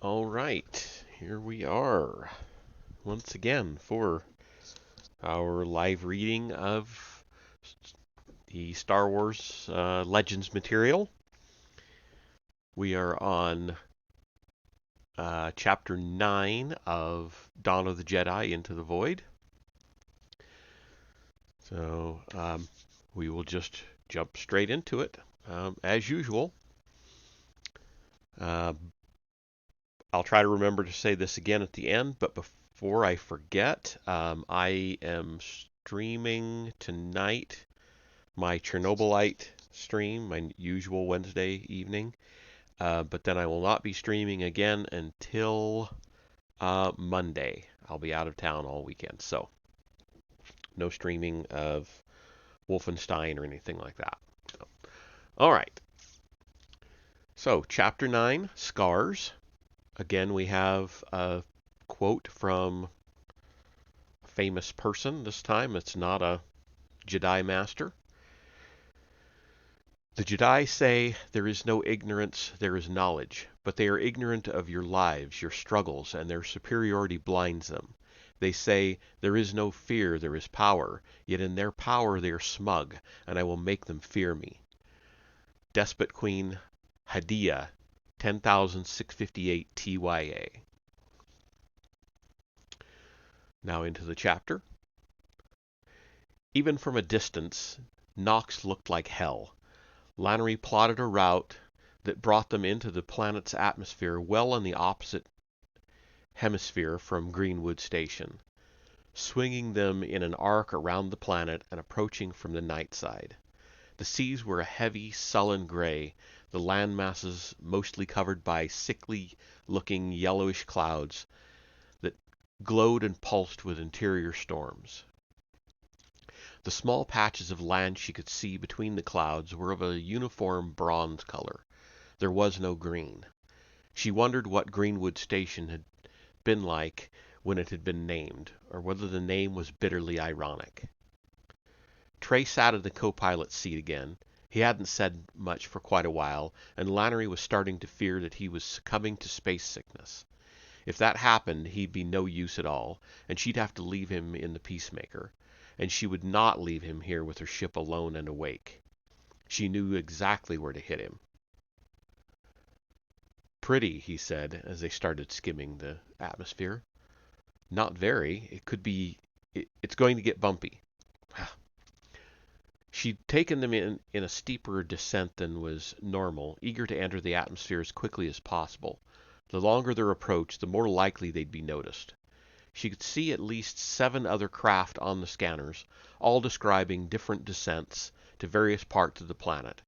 All right, here we are once again for our live reading of the Star Wars Legends material. We are on Chapter 9 of Dawn of the Jedi Into the Void. So we will just jump straight into it as usual. Uh, I'll try to remember to say this again at the end, but before I forget, I am streaming tonight my Chernobylite stream, my usual Wednesday evening, but then I will not be streaming again until Monday. I'll be out of town all weekend, so no streaming of Wolfenstein or anything like that. So, all right. So, Chapter 9, Scars. Again, we have a quote from a famous person this time. It's not a Jedi Master. The Jedi say there is no ignorance, there is knowledge, but they are ignorant of your lives, your struggles, and their superiority blinds them. They say there is no fear, there is power, yet in their power they are smug, and I will make them fear me. Despot Queen Hadia, 10,658 TYA. Now into the chapter. Even from a distance, Nox looked like hell. Lannery plotted a route that brought them into the planet's atmosphere well on the opposite hemisphere from Greenwood Station, swinging them in an arc around the planet and approaching from the night side. The seas were a heavy, sullen gray, the land masses mostly covered by sickly-looking yellowish clouds that glowed and pulsed with interior storms. The small patches of land she could see between the clouds were of a uniform bronze color. There was no green. She wondered what Greenwood Station had been like when it had been named, or whether the name was bitterly ironic. Trey sat in the co-pilot's seat again. He hadn't said much for quite a while, and Lannery was starting to fear that he was succumbing to space sickness. If that happened, he'd be no use at all, and she'd have to leave him in the Peacemaker. And she would not leave him here with her ship alone and awake. She knew exactly where to hit him. Pretty, he said, as they started skimming the atmosphere. Not very. It could be... It's going to get bumpy. She'd taken them in a steeper descent than was normal, eager to enter the atmosphere as quickly as possible. The longer their approach, the more likely they'd be noticed. She could see at least 7 other craft on the scanners, all describing different descents to various parts of the planet,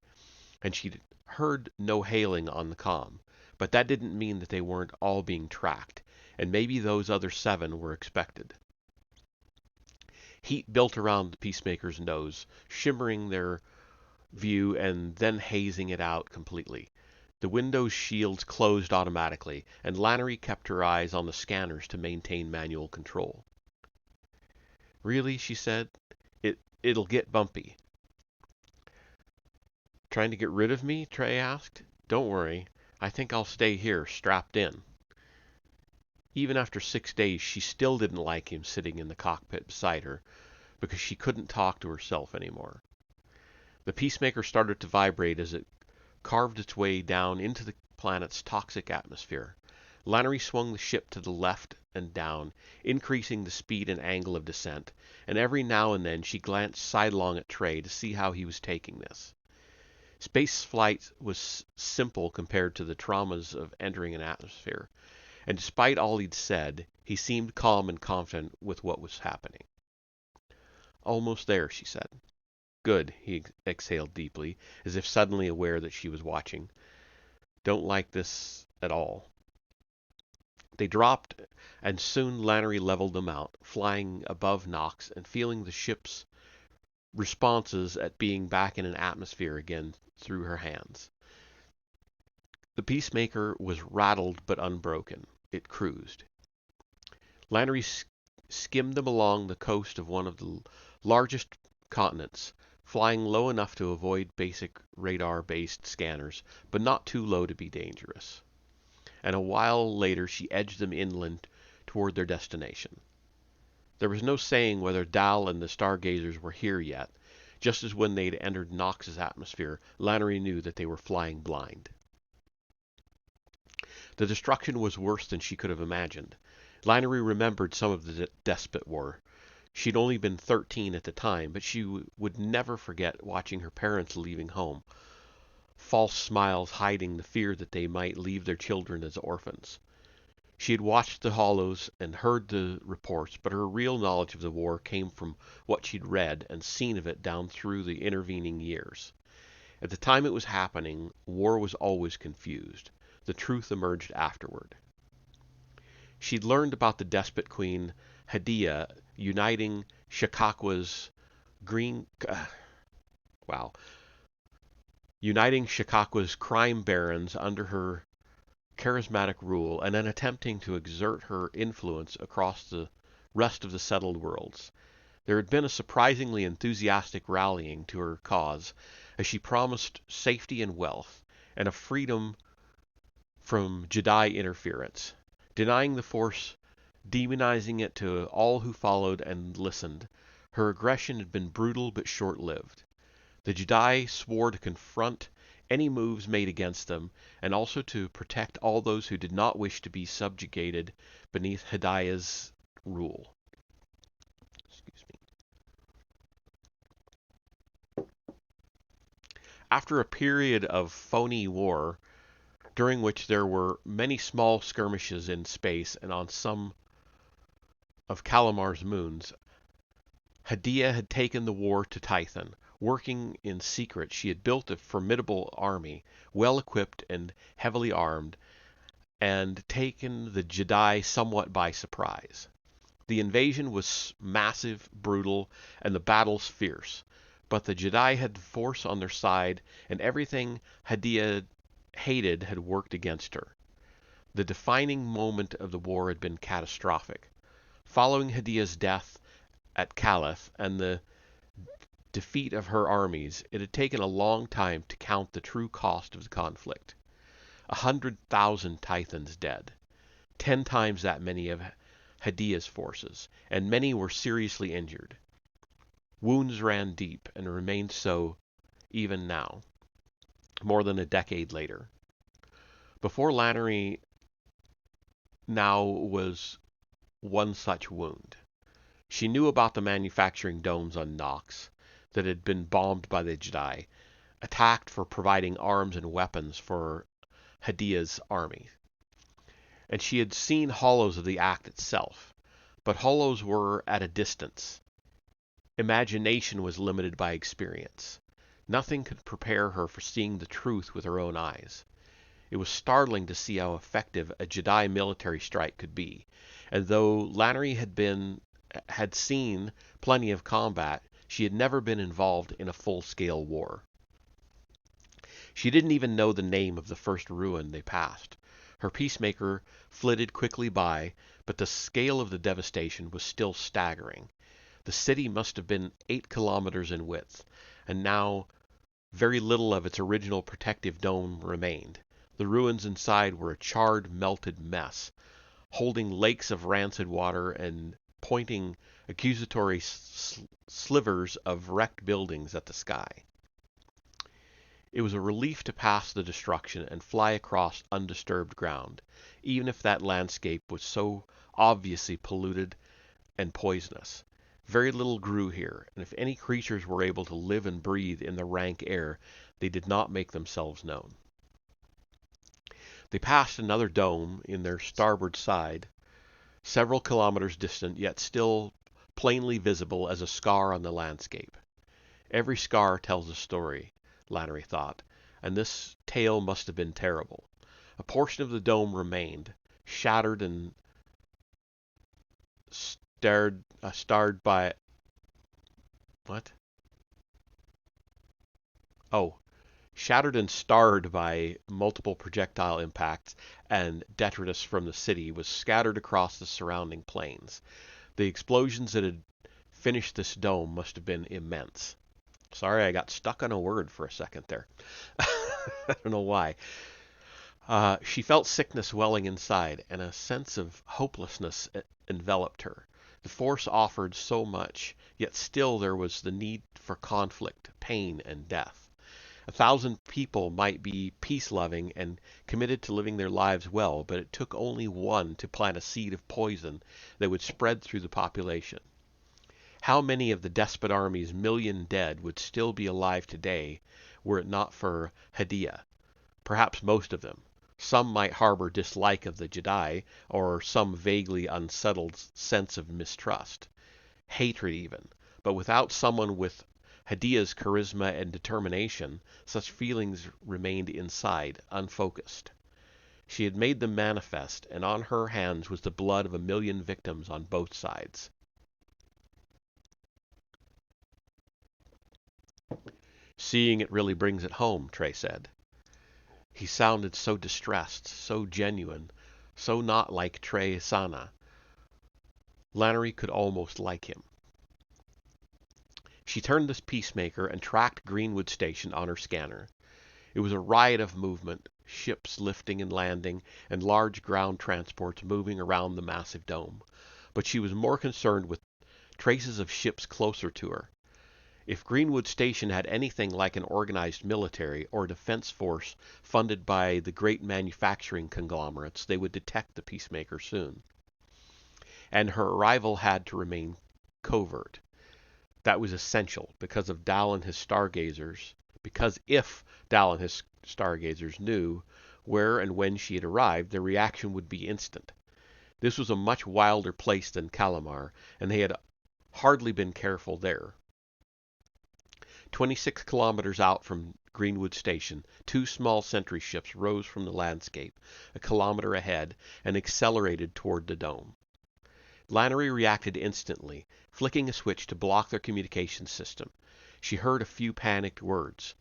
and she'd heard no hailing on the comm, but that didn't mean that they weren't all being tracked, and maybe those other 7 were expected. Heat built around the Peacemaker's nose, shimmering their view and then hazing it out completely. The Windows shields closed automatically, and Lannery kept her eyes on the scanners to maintain manual control. Really, she said, it'll get bumpy. Trying to get rid of me? Trey asked. Don't worry. I think I'll stay here, strapped in. Even after 6 days, she still didn't like him sitting in the cockpit beside her, because she couldn't talk to herself anymore. The Peacemaker started to vibrate as it carved its way down into the planet's toxic atmosphere. Lannery swung the ship to the left and down, increasing the speed and angle of descent, and every now and then she glanced sidelong at Trey to see how he was taking this. Space flight was simple compared to the traumas of entering an atmosphere, and despite all he'd said, he seemed calm and confident with what was happening. Almost there, she said. Good, he exhaled deeply, as if suddenly aware that she was watching. Don't like this at all. They dropped, and soon Lannery leveled them out, flying above Nox and feeling the ship's responses at being back in an atmosphere again through her hands. The Peacemaker was rattled but unbroken. It cruised. Lannery skimmed them along the coast of one of the largest continents, flying low enough to avoid basic radar-based scanners, but not too low to be dangerous. and a while later she edged them inland toward their destination. There was no saying whether Dal and the stargazers were here yet. Just as when they'd entered Nox's atmosphere, Lannery knew that they were flying blind. The destruction was worse than she could have imagined. Lannery remembered some of the Despot War. She'd only been 13 at the time, but she would never forget watching her parents leaving home, false smiles hiding the fear that they might leave their children as orphans. She had watched the hollows and heard the reports, but her real knowledge of the war came from what she'd read and seen of it down through the intervening years. At the time it was happening, war was always confused. The truth emerged afterward. She'd learned about the despot queen Hadia uniting Shikakwa's green uniting Shikakwa's crime barons under her charismatic rule and then attempting to exert her influence across the rest of the settled worlds. There had been a surprisingly enthusiastic rallying to her cause as she promised safety and wealth and a freedom from Jedi interference, denying the Force, demonizing it to all who followed and listened. Her aggression had been brutal but short-lived. The Jedi swore to confront any moves made against them, and also to protect all those who did not wish to be subjugated beneath Hadia's rule. Excuse me. After a period of phony war, during which there were many small skirmishes in space and on some of Calamar's moons, Hadia had taken the war to Tython. Working in secret, she had built a formidable army, well equipped and heavily armed, and taken the Jedi somewhat by surprise. The invasion was massive, brutal, and the battles fierce, but the Jedi had the Force on their side, and everything Hadia hated had worked against her. The defining moment of the war had been catastrophic. Following Hadia's death at Calith and the defeat of her armies, it had taken a long time to count the true cost of the conflict. 100,000 Tythons dead, 10 times that many of Hadia's forces, and many were seriously injured. Wounds ran deep and remained so even now, more than a decade later. Before Lannery now was one such wound. She knew about the manufacturing domes on Nox that had been bombed by the Jedi, attacked for providing arms and weapons for Hadia's army. And she had seen hollows of the act itself, but hollows were at a distance. Imagination was limited by experience. Nothing could prepare her for seeing the truth with her own eyes. It was startling to see how effective a Jedi military strike could be, and though Lannery had seen plenty of combat, she had never been involved in a full-scale war. She didn't even know the name of the first ruin they passed. Her peacemaker flitted quickly by, but the scale of the devastation was still staggering. The city must have been 8 kilometers in width, and now very little of its original protective dome remained. The ruins inside were a charred, melted mess, holding lakes of rancid water and pointing accusatory slivers of wrecked buildings at the sky. It was a relief to pass the destruction and fly across undisturbed ground, even if that landscape was so obviously polluted and poisonous. Very little grew here, and if any creatures were able to live and breathe in the rank air, they did not make themselves known. They passed another dome in their starboard side, several kilometers distant, yet still plainly visible as a scar on the landscape. Every scar tells a story, Lannery thought, and this tale must have been terrible. A portion of the dome remained, shattered and starred by... What? Oh. Shattered and starred by multiple projectile impacts and detritus from the city, was scattered across the surrounding plains. The explosions that had finished this dome must have been immense. Sorry, I got stuck on a word for a second there. I don't know why. She felt sickness welling inside, and a sense of hopelessness enveloped her. The Force offered so much, yet still there was the need for conflict, pain, and death. 1,000 people might be peace-loving and committed to living their lives well, but it took only one to plant a seed of poison that would spread through the population. How many of the despot army's million dead would still be alive today were it not for Hadiah? Perhaps most of them. Some might harbor dislike of the Jedi, or some vaguely unsettled sense of mistrust. Hatred even. But without someone with Hadiah's charisma and determination, such feelings remained inside, unfocused. She had made them manifest, and on her hands was the blood of a million victims on both sides. Seeing it really brings it home, Trey said. He sounded so distressed, so genuine, so not like Trey Sana. Lannery could almost like him. She turned this peacemaker and tracked Greenwood Station on her scanner. It was a riot of movement, ships lifting and landing, and large ground transports moving around the massive dome. But she was more concerned with traces of ships closer to her. If Greenwood Station had anything like an organized military or defense force funded by the great manufacturing conglomerates, they would detect the peacemaker soon. And her arrival had to remain covert. That was essential because if Dal and his stargazers knew where and when she had arrived, their reaction would be instant. This was a much wilder place than Calamar, and they had hardly been careful there. 26 kilometers out from Greenwood Station, two small sentry ships rose from the landscape, a kilometer ahead, and accelerated toward the dome. Lannery reacted instantly, flicking a switch to block their communications system. She heard a few panicked words.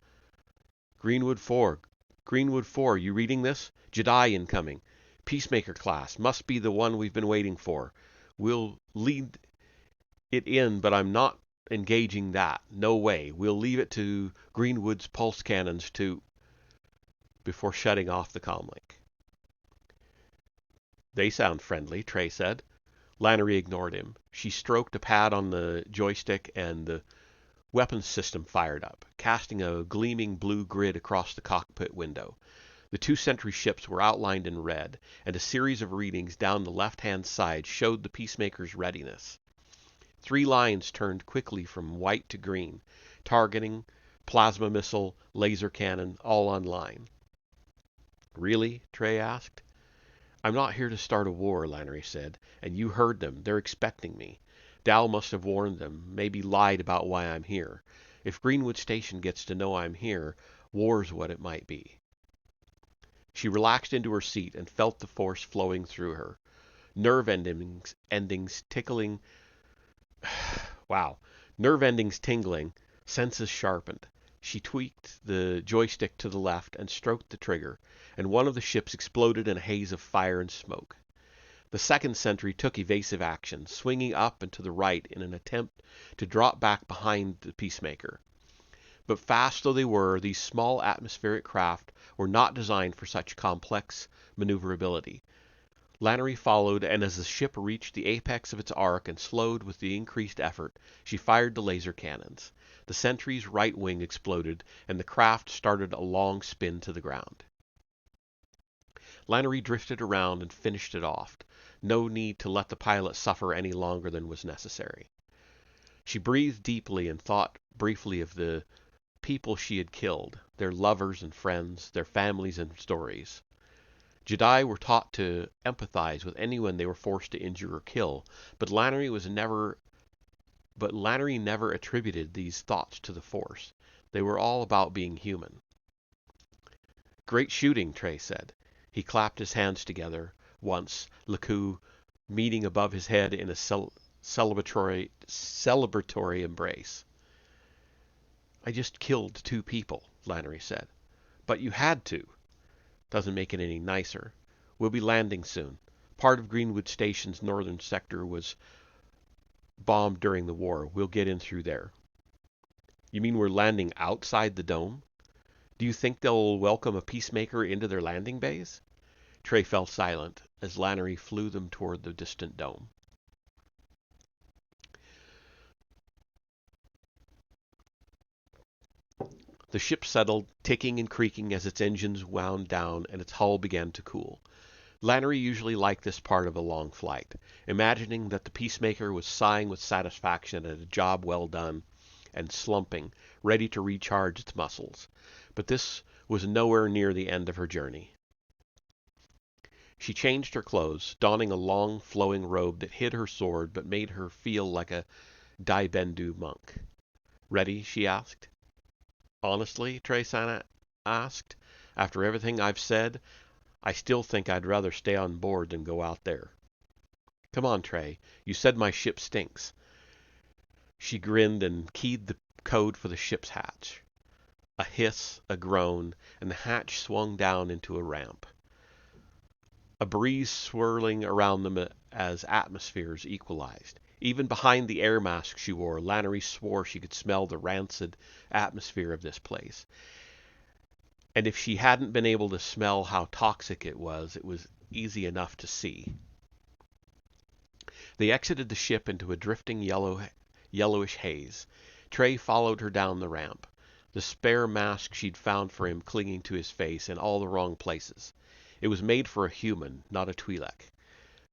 Greenwood 4, Greenwood 4, you reading this? Jedi incoming. Peacemaker class, must be the one we've been waiting for. We'll lead it in, but I'm not engaging that. No way. We'll leave it to Greenwood's pulse cannons to... before shutting off the comlink. They sound friendly, Trey said. Lannery ignored him. She stroked a pad on the joystick and the weapons system fired up, casting a gleaming blue grid across the cockpit window. The two sentry ships were outlined in red, and a series of readings down the left-hand side showed the Peacemaker's readiness. 3 lines turned quickly from white to green, targeting, plasma missile, laser cannon, all online. Really? Trey asked. I'm not here to start a war, Lannery said, and you heard them. They're expecting me. Dal must have warned them, maybe lied about why I'm here. If Greenwood Station gets to know I'm here, war's what it might be. She relaxed into her seat and felt the force flowing through her. Nerve endings tickling... Wow. Nerve endings tingling, senses sharpened. She tweaked the joystick to the left and stroked the trigger, and one of the ships exploded in a haze of fire and smoke. The second sentry took evasive action, swinging up and to the right in an attempt to drop back behind the Peacemaker. But fast though they were, these small atmospheric craft were not designed for such complex maneuverability. Lannery followed, and as the ship reached the apex of its arc and slowed with the increased effort, she fired the laser cannons. The sentry's right wing exploded, and the craft started a long spin to the ground. Lannery drifted around and finished it off. No need to let the pilot suffer any longer than was necessary. She breathed deeply and thought briefly of the people she had killed, their lovers and friends, their families and stories. Jedi were taught to empathize with anyone they were forced to injure or kill, but Lannery never attributed these thoughts to the Force. They were all about being human. Great shooting, Trey said. He clapped his hands together once, Laku meeting above his head in a celebratory embrace. I just killed 2 people, Lannery said. But you had to. Doesn't make it any nicer. We'll be landing soon. Part of Greenwood Station's northern sector was bombed during the war. We'll get in through there. You mean we're landing outside the dome? Do you think they'll welcome a peacemaker into their landing bays? Trey fell silent as Lannery flew them toward the distant dome. The ship settled, ticking and creaking as its engines wound down and its hull began to cool. Lannery usually liked this part of a long flight, imagining that the peacemaker was sighing with satisfaction at a job well done and slumping, ready to recharge its muscles. But this was nowhere near the end of her journey. She changed her clothes, donning a long, flowing robe that hid her sword but made her feel like a Daibendu monk. Ready? She asked. Honestly, Trey-san asked, after everything I've said, I still think I'd rather stay on board than go out there. Come on, Trey. You said my ship stinks. She grinned and keyed the code for the ship's hatch. A hiss, a groan, and the hatch swung down into a ramp. A breeze swirling around them as atmospheres equalized. Even behind the air mask she wore, Lannery swore she could smell the rancid atmosphere of this place. And if she hadn't been able to smell how toxic it was easy enough to see. They exited the ship into a drifting yellowish haze. Trey followed her down the ramp, the spare mask she'd found for him clinging to his face in all the wrong places. It was made for a human, not a Twi'lek,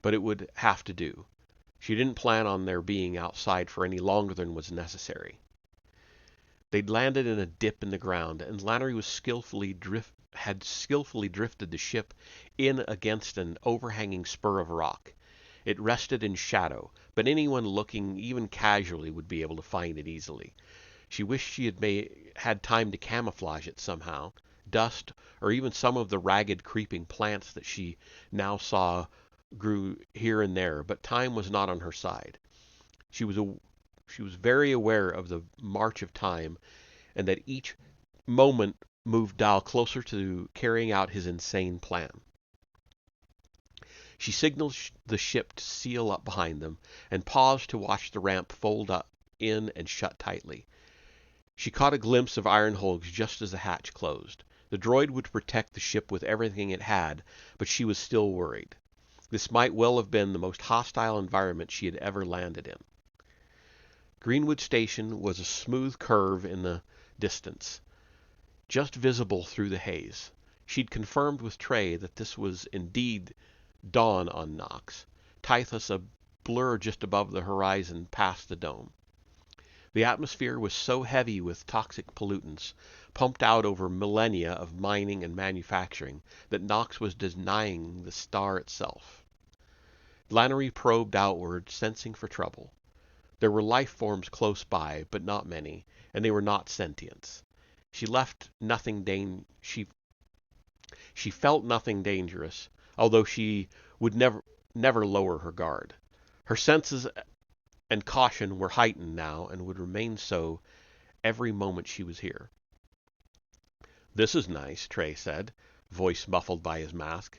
but it would have to do. She didn't plan on their being outside for any longer than was necessary. They'd landed in a dip in the ground, and Lannery had skillfully drifted the ship in against an overhanging spur of rock. It rested in shadow, but anyone looking even casually would be able to find it easily. She wished she had time to camouflage it somehow. Dust, or even some of the ragged creeping plants that she now saw grew here and there, but time was not on her side. She was very aware of the march of time, and that each moment moved Dal closer to carrying out his insane plan. She signaled the ship to seal up behind them, and paused to watch the ramp fold up in and shut tightly. She caught a glimpse of iron hulks just as the hatch closed. The droid would protect the ship with everything it had, but she was still worried. This might well have been the most hostile environment she had ever landed in. Greenwood Station was a smooth curve in the distance, just visible through the haze. She'd confirmed with Trey that this was indeed dawn on Nox, Tythus a blur just above the horizon past the dome. The atmosphere was so heavy with toxic pollutants, pumped out over millennia of mining and manufacturing, that Nox was denying the star itself. Lannery probed outward, sensing for trouble. There were life forms close by, but not many, and they were not sentients. She felt nothing dangerous, although she would never lower her guard. Her senses and caution were heightened now, and would remain so every moment she was here. This is nice, Trey said, voice muffled by his mask.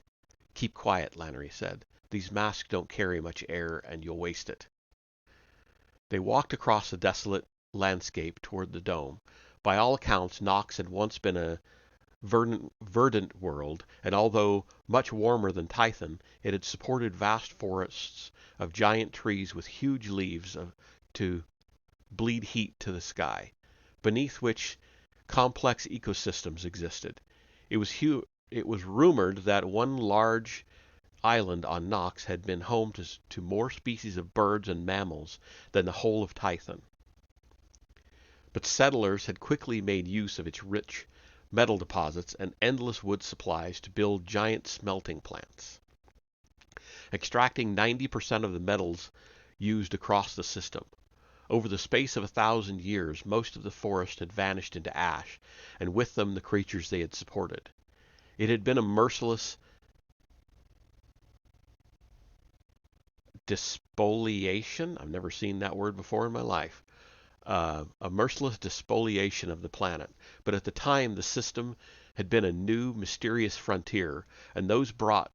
Keep quiet, Lannery said. These masks don't carry much air, and you'll waste it. They walked across the desolate landscape toward the dome. By all accounts, Nox had once been a verdant world, and although much warmer than Tython, it had supported vast forests of giant trees with huge leaves to bleed heat to the sky, beneath which complex ecosystems existed. It was rumored that one large island on Nox had been home to more species of birds and mammals than the whole of Tython. But settlers had quickly made use of its rich metal deposits and endless wood supplies to build giant smelting plants, extracting 90% of the metals used across the system. Over the space of 1,000 years, most of the forest had vanished into ash, and with them the creatures they had supported. It had been a merciless despoliation. I've never seen that word before in my life. A merciless despoliation of the planet. But at the time, the system had been a new, mysterious frontier, and those brought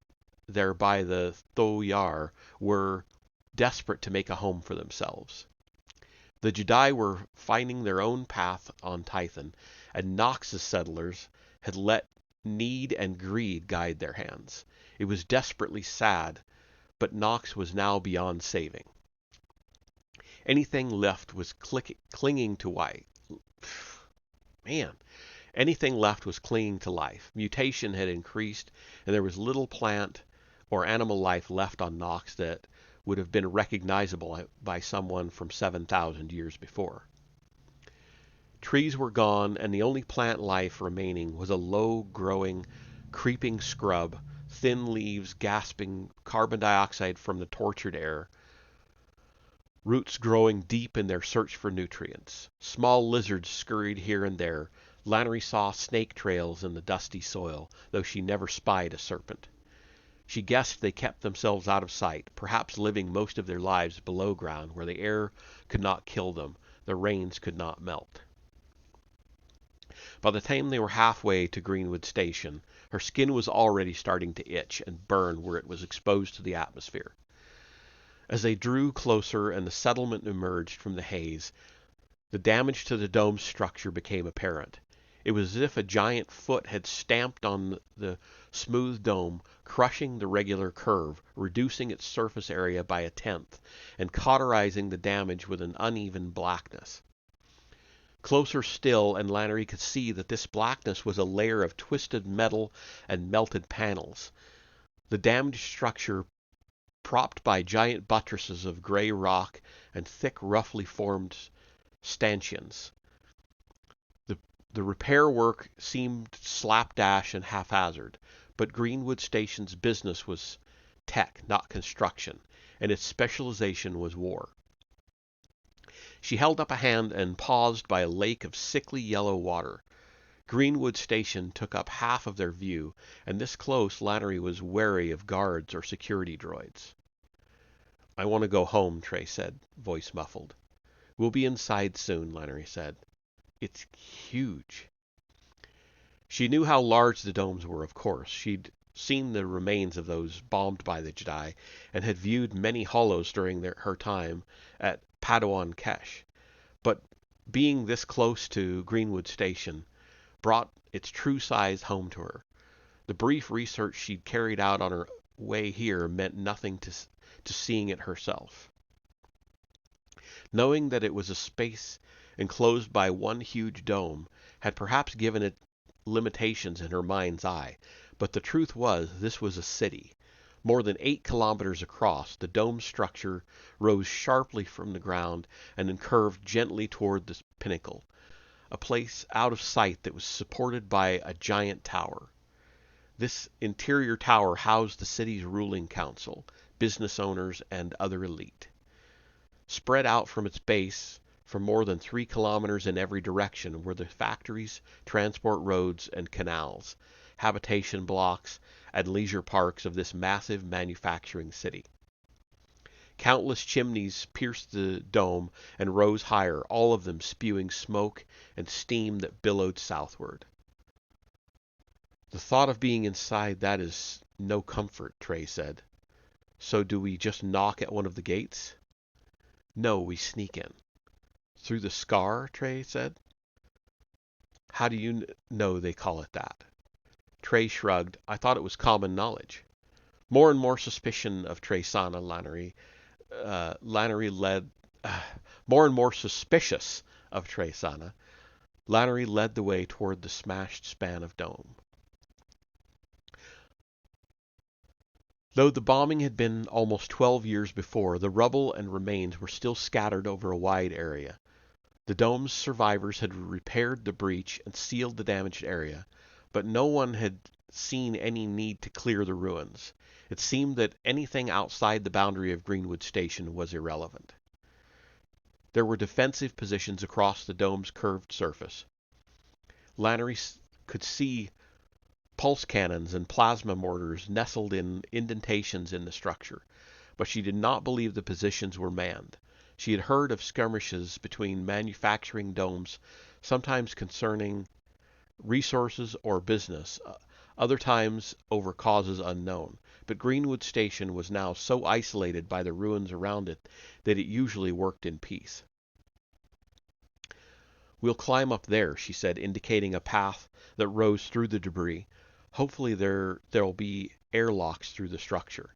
there by the Thoyar were desperate to make a home for themselves. The Jedi were finding their own path on Tython, and Nox's settlers had let need and greed guide their hands. It was desperately sad, but Knox was now beyond saving. Anything left was clinging to life. Man, anything left was clinging to life. Mutation had increased, and there was little plant or animal life left on Knox that would have been recognizable by someone from 7,000 years before. Trees were gone, and the only plant life remaining was a low-growing, creeping scrub, thin leaves gasping carbon dioxide from the tortured air, roots growing deep in their search for nutrients. Small lizards scurried here and there. Lannery saw snake trails in the dusty soil, though she never spied a serpent. She guessed they kept themselves out of sight, perhaps living most of their lives below ground, where the air could not kill them, the rains could not melt. By the time they were halfway to Greenwood Station, her skin was already starting to itch and burn where it was exposed to the atmosphere. As they drew closer and the settlement emerged from the haze, the damage to the dome's structure became apparent. It was as if a giant foot had stamped on the smooth dome, crushing the regular curve, reducing its surface area by a tenth, and cauterizing the damage with an uneven blackness. Closer still, and Lannery could see that this blackness was a layer of twisted metal and melted panels. The damaged structure, propped by giant buttresses of gray rock and thick, roughly formed stanchions. The repair work seemed slapdash and haphazard, but Greenwood Station's business was tech, not construction, and its specialization was war. She held up a hand and paused by a lake of sickly yellow water. Greenwood Station took up half of their view, and this close Lannery was wary of guards or security droids. "I want to go home," Trey said, voice muffled. "We'll be inside soon," Lannery said. "It's huge." She knew how large the domes were, of course. She'd seen the remains of those bombed by the Jedi, and had viewed many hollows during her time at Padawan Kesh. But being this close to Greenwood Station brought its true size home to her. The brief research she'd carried out on her way here meant nothing to seeing it herself. Knowing that it was a space enclosed by one huge dome had perhaps given it limitations in her mind's eye, but the truth was this was a city. More than 8 kilometers across, the dome structure rose sharply from the ground and then curved gently toward the pinnacle, a place out of sight that was supported by a giant tower. This interior tower housed the city's ruling council, business owners, and other elite. Spread out from its base for more than 3 kilometers in every direction were the factories, transport roads, and canals, habitation blocks, and leisure parks of this massive manufacturing city. Countless chimneys pierced the dome and rose higher, all of them spewing smoke and steam that billowed southward. "The thought of being inside that is no comfort," Trey said. "So do we just knock at one of the gates?" "No, we sneak in." "Through the scar?" Trey said. "How do you know they call it that?" Trey shrugged. "I thought it was common knowledge." More and more suspicion of Trey-sana, more and more suspicious of Trey-sana, Lannery led the way toward the smashed span of dome. Though the bombing had been almost 12 years before, the rubble and remains were still scattered over a wide area. The dome's survivors had repaired the breach and sealed the damaged area, but no one had seen any need to clear the ruins. It seemed that anything outside the boundary of Greenwood Station was irrelevant. There were defensive positions across the dome's curved surface. Lannery could see pulse cannons and plasma mortars nestled in indentations in the structure, but she did not believe the positions were manned. She had heard of skirmishes between manufacturing domes, sometimes concerning resources or business, other times over causes unknown, but Greenwood Station was now so isolated by the ruins around it that it usually worked in peace. "We'll climb up there," she said, indicating a path that rose through the debris. "Hopefully there'll be airlocks through the structure."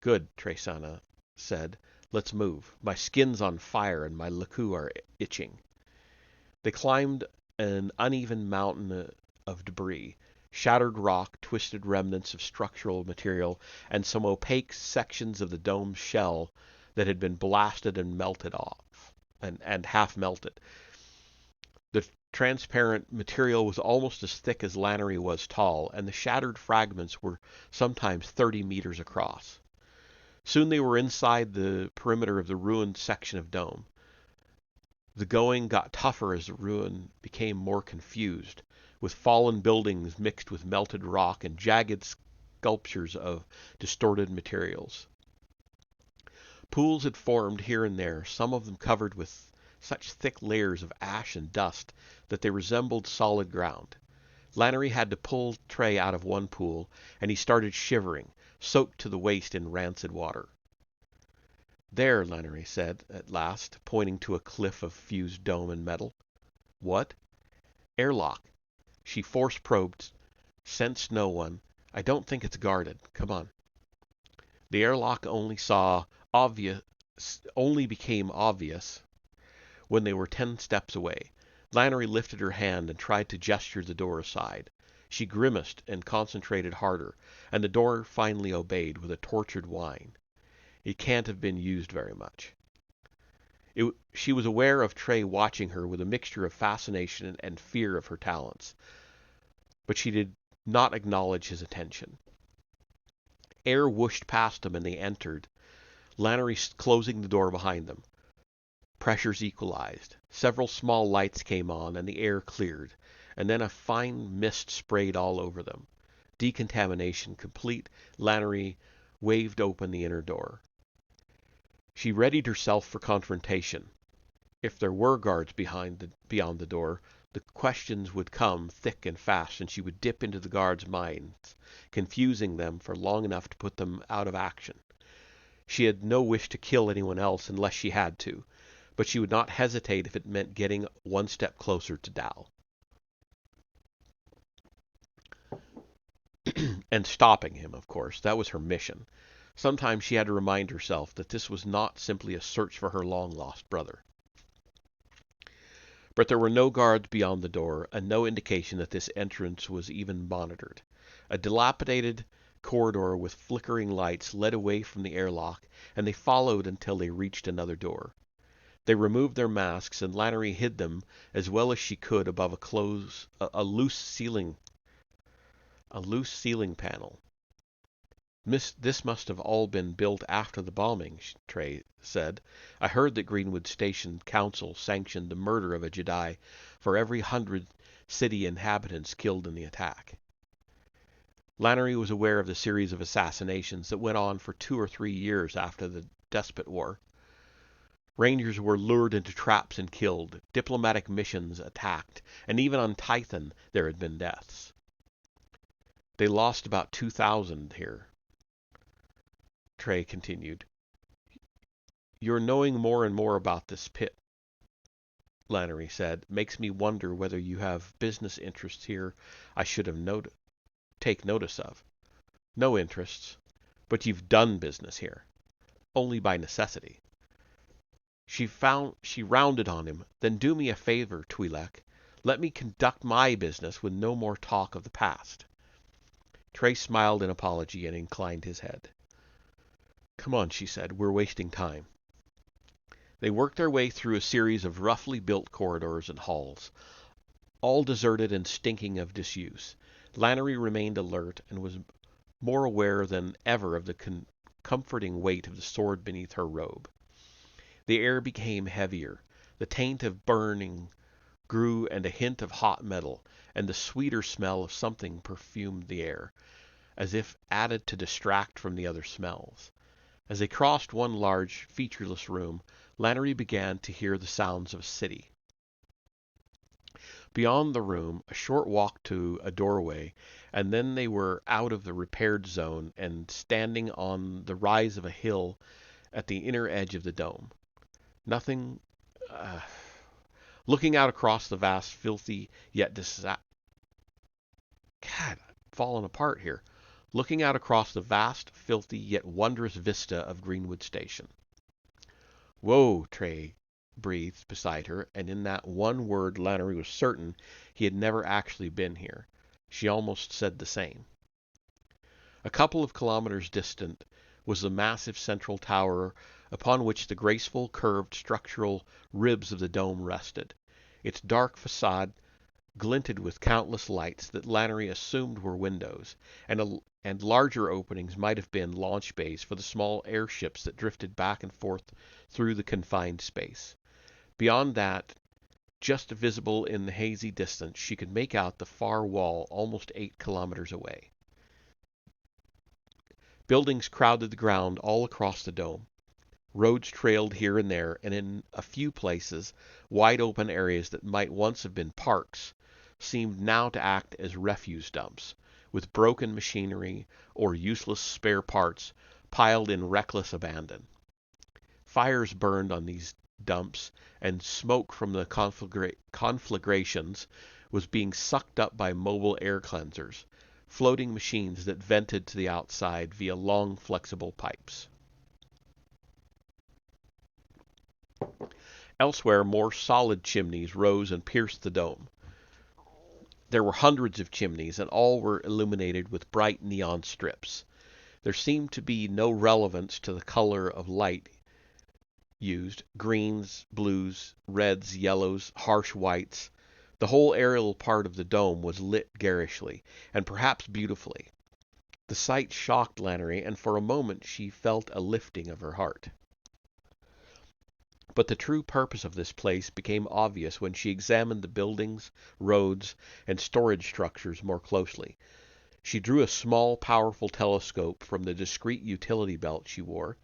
"Good," Tresana said. "Let's move. My skin's on fire and my laku are itching." They climbed an uneven mountain of debris, shattered rock, twisted remnants of structural material, and some opaque sections of the dome's shell that had been blasted and melted off, and half melted. The transparent material was almost as thick as Lannery was tall, and the shattered fragments were sometimes 30 meters across. Soon they were inside the perimeter of the ruined section of dome. The going got tougher as the ruin became more confused, with fallen buildings mixed with melted rock and jagged sculptures of distorted materials. Pools had formed here and there, some of them covered with such thick layers of ash and dust that they resembled solid ground. Lannery had to pull Trey out of one pool, and he started shivering, soaked to the waist in rancid water. "There," Lannery said, at last, pointing to a cliff of fused dome and metal. "What?" "Airlock." She force-probed, sensed no one. "I don't think it's guarded. Come on." The airlock only became obvious when they were 10 steps away. Lannery lifted her hand and tried to gesture the door aside. She grimaced and concentrated harder, and the door finally obeyed with a tortured whine. It can't have been used very much. She was aware of Trey watching her with a mixture of fascination and fear of her talents, but she did not acknowledge his attention. Air whooshed past them and they entered, Lannery closing the door behind them. Pressures equalized. Several small lights came on and the air cleared, and then a fine mist sprayed all over them. Decontamination complete, Lannery waved open the inner door. She readied herself for confrontation. If there were guards beyond the door, the questions would come thick and fast, and she would dip into the guards' minds, confusing them for long enough to put them out of action. She had no wish to kill anyone else unless she had to, but she would not hesitate if it meant getting one step closer to Dal. And stopping him, of course. That was her mission. Sometimes she had to remind herself that this was not simply a search for her long-lost brother. But there were no guards beyond the door, and no indication that this entrance was even monitored. A dilapidated corridor with flickering lights led away from the airlock, and they followed until they reached another door. They removed their masks, and Lannery hid them as well as she could above a loose ceiling panel. "This must have all been built after the bombing," Trey said. "I heard that Greenwood Station Council sanctioned the murder of a Jedi for every 100 city inhabitants killed in the attack." Lannery was aware of the series of assassinations that went on for 2 or 3 years after the Despot War. Rangers were lured into traps and killed, diplomatic missions attacked, and even on Tython there had been deaths. "They lost about 2,000 here," Trey continued. "You're knowing more and more about this pit," Lannery said. "Makes me wonder whether you have business interests here I should have take notice of." "No interests. But you've done business here." "Only by necessity." She rounded on him. "Then do me a favor, Twi'lek. Let me conduct my business with no more talk of the past." Trey smiled in apology and inclined his head. "Come on," she said. "We're wasting time." They worked their way through a series of roughly built corridors and halls, all deserted and stinking of disuse. Lannery remained alert and was more aware than ever of the comforting weight of the sword beneath her robe. The air became heavier. The taint of burning grew and a hint of hot metal, and the sweeter smell of something perfumed the air, as if added to distract from the other smells. As they crossed one large, featureless room, Lannery began to hear the sounds of a city. Beyond the room, a short walk to a doorway, and then they were out of the repaired zone and standing on the rise of a hill at the inner edge of the dome. Nothing Looking out across the vast, filthy, yet God, I'm falling apart here. Looking out across the vast, filthy, yet wondrous vista of Greenwood Station. Whoa, Trey breathed beside her, and in that one word Lannery was certain he had never actually been here. She almost said the same. A couple of kilometers distant was the massive central tower upon which the graceful, curved structural ribs of the dome rested. Its dark facade glinted with countless lights that Lannery assumed were windows, and larger openings might have been launch bays for the small airships that drifted back and forth through the confined space. Beyond that, just visible in the hazy distance, she could make out the far wall almost 8 kilometers away. Buildings crowded the ground all across the dome. Roads trailed here and there, and in a few places, wide open areas that might once have been parks seemed now to act as refuse dumps, with broken machinery or useless spare parts piled in reckless abandon. Fires burned on these dumps, and smoke from the conflagrations was being sucked up by mobile air cleansers, floating machines that vented to the outside via long, flexible pipes. Elsewhere, more solid chimneys rose and pierced the dome. There were hundreds of chimneys, and all were illuminated with bright neon strips. There seemed to be no relevance to the color of light used: greens, blues, reds, yellows, harsh whites. The whole aerial part of the dome was lit garishly, and perhaps beautifully. The sight shocked Lannery, and for a moment she felt a lifting of her heart. But the true purpose of this place became obvious when she examined the buildings, roads, and storage structures more closely. She drew a small, powerful telescope from the discreet utility belt she wore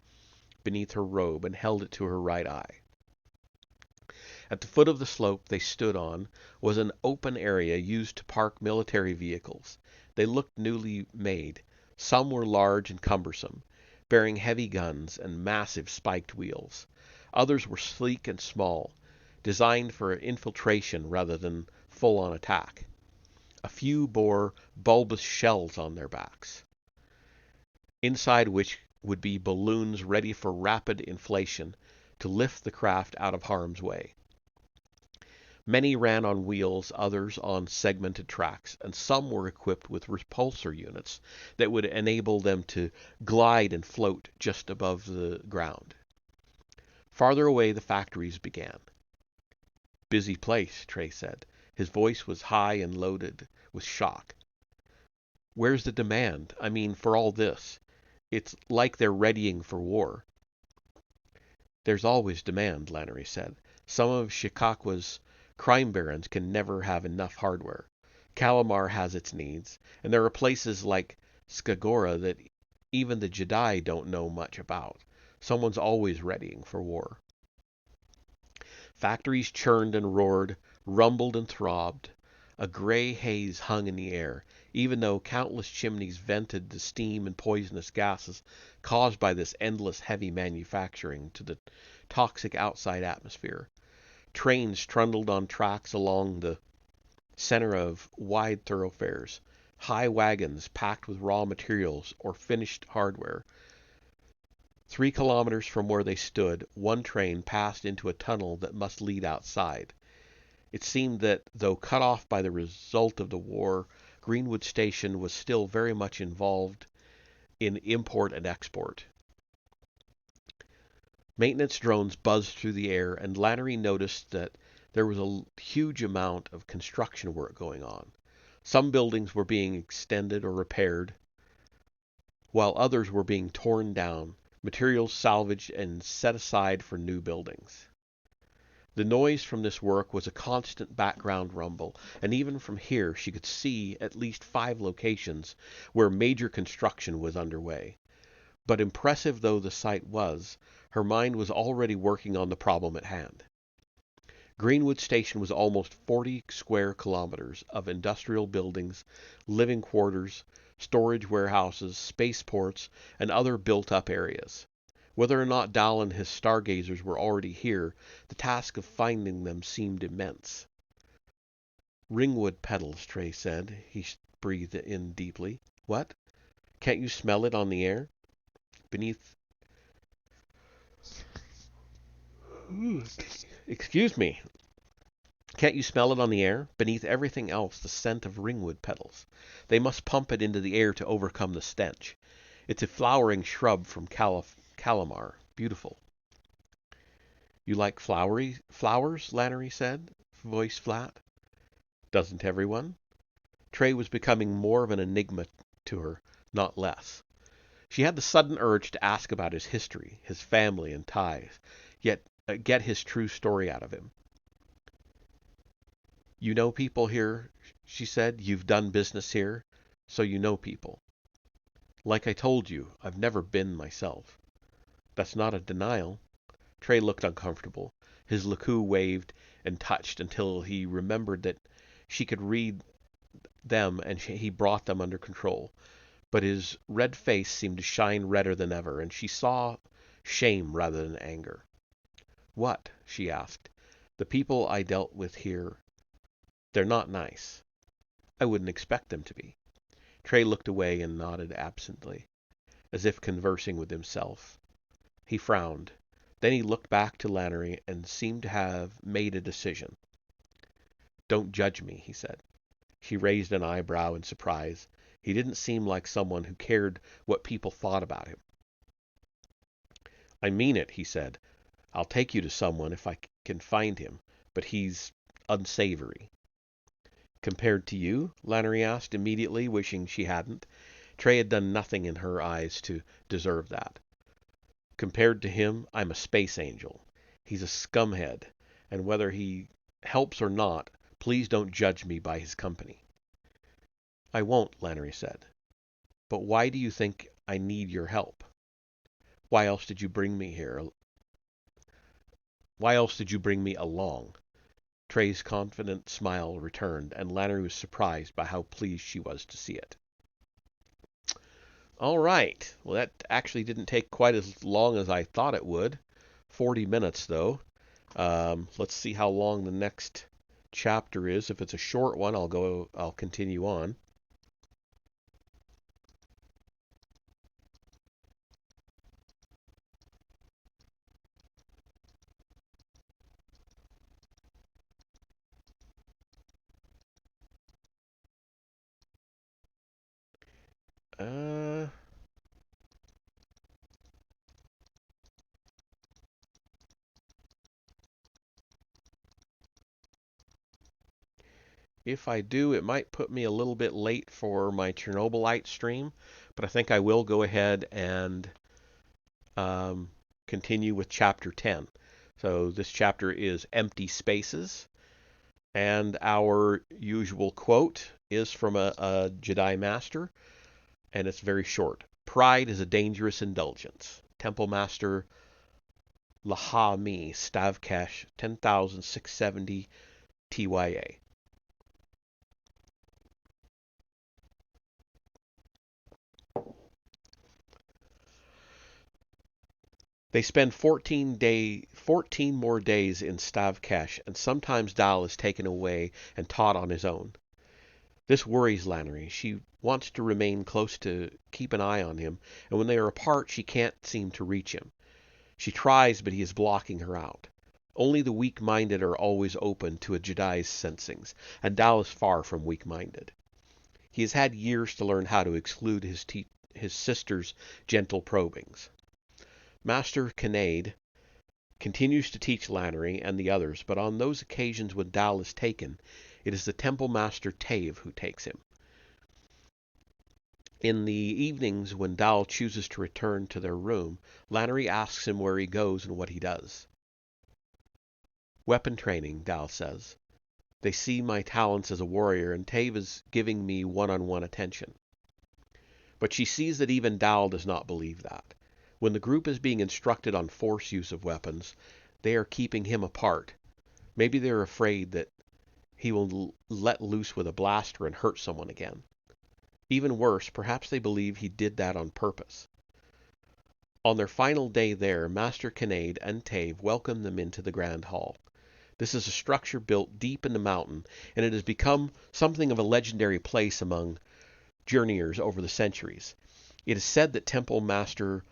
beneath her robe and held it to her right eye. At the foot of the slope they stood on was an open area used to park military vehicles. They looked newly made. Some were large and cumbersome, bearing heavy guns and massive spiked wheels. Others were sleek and small, designed for infiltration rather than full-on attack. A few bore bulbous shells on their backs, inside which would be balloons ready for rapid inflation to lift the craft out of harm's way. Many ran on wheels, others on segmented tracks, and some were equipped with repulsor units that would enable them to glide and float just above the ground. Farther away the factories began. "Busy place," Trey said. His voice was high and loaded with shock. "Where's the demand? I mean, for all this? It's like they're readying for war." "There's always demand," Lannery said. "Some of Shikakwa's crime barons can never have enough hardware. Calamar has its needs, and there are places like Skagora that even the Jedi don't know much about. Someone's always readying for war." Factories churned and roared, rumbled and throbbed. A gray haze hung in the air, even though countless chimneys vented the steam and poisonous gases caused by this endless heavy manufacturing to the toxic outside atmosphere. Trains trundled on tracks along the center of wide thoroughfares, high wagons packed with raw materials or finished hardware. 3 kilometers from where they stood, one train passed into a tunnel that must lead outside. It seemed that, though cut off by the result of the war, Greenwood Station was still very much involved in import and export. Maintenance drones buzzed through the air, and Lannery noticed that there was a huge amount of construction work going on. Some buildings were being extended or repaired, while others were being torn down, materials salvaged and set aside for new buildings. The noise from this work was a constant background rumble, and even from here she could see at least 5 locations where major construction was underway. But impressive though the sight was, her mind was already working on the problem at hand. Greenwood Station was almost 40 square kilometers of industrial buildings, living quarters, storage warehouses, spaceports, and other built-up areas. Whether or not Dal and his stargazers were already here, the task of finding them seemed immense. Ringwood petals, Trey said. He breathed in deeply. What? Can't you smell it on the air? Beneath... Excuse me. Can't you smell it on the air? Beneath everything else, the scent of ringwood petals. They must pump it into the air to overcome the stench. It's a flowering shrub from Calamar. Beautiful. You like flowers? Lannery said, voice flat. Doesn't everyone? Trey was becoming more of an enigma to her, not less. She had the sudden urge to ask about his history, his family and ties, yet get his true story out of him. You know people here, she said. You've done business here, so you know people. Like I told you, I've never been myself. That's not a denial. Trey looked uncomfortable. His laku waved and touched until he remembered that she could read them and he brought them under control. But his red face seemed to shine redder than ever, and she saw shame rather than anger. What? She asked. The people I dealt with here, they're not nice. I wouldn't expect them to be. Trey looked away and nodded absently, as if conversing with himself. He frowned. Then he looked back to Lannery and seemed to have made a decision. Don't judge me, he said. She raised an eyebrow in surprise. He didn't seem like someone who cared what people thought about him. I mean it, he said. I'll take you to someone if I can find him, but he's unsavory. Compared to you? Lannery asked immediately, wishing she hadn't. Trey had done nothing in her eyes to deserve that. Compared to him, I'm a space angel. He's a scumhead, and whether he helps or not, please don't judge me by his company. I won't, Lannery said. But why do you think I need your help? Why else did you bring me here? Why else did you bring me along? Trey's confident smile returned, and Lannery was surprised by how pleased she was to see it. All right. Well, that actually didn't take quite as long as I thought it would. 40 minutes, though. Let's see how long the next chapter is. If it's a short one, I'll continue on. If I do, it might put me a little bit late for my Chernobylite stream, but I think I will go ahead and continue with Chapter 10. So this chapter is Empty Spaces, and our usual quote is from a Jedi Master, and it's very short. Pride is a dangerous indulgence. Temple Master Laha Mi, Stavkesh 10,670 TYA. They spend 14 more days in Stavkesh, and sometimes Dal is taken away and taught on his own. This worries Lannery. She wants to remain close to keep an eye on him, and when they are apart, she can't seem to reach him. She tries, but he is blocking her out. Only the weak-minded are always open to a Jedi's sensings, and Dal is far from weak-minded. He has had years to learn how to exclude his sister's gentle probings. Master Kinnaid continues to teach Lannery and the others, but on those occasions when Dal is taken, it is the Temple Master Tave who takes him. In the evenings when Dal chooses to return to their room, Lannery asks him where he goes and what he does. Weapon training, Dal says. They see my talents as a warrior, and Tave is giving me one-on-one attention. But she sees that even Dal does not believe that. When the group is being instructed on force use of weapons, they are keeping him apart. Maybe they're afraid that he will let loose with a blaster and hurt someone again. Even worse, perhaps they believe he did that on purpose. On their final day there, Master Kinnaid and Tave welcome them into the Grand Hall. This is a structure built deep in the mountain, and it has become something of a legendary place among journeyers over the centuries. It is said that Temple Master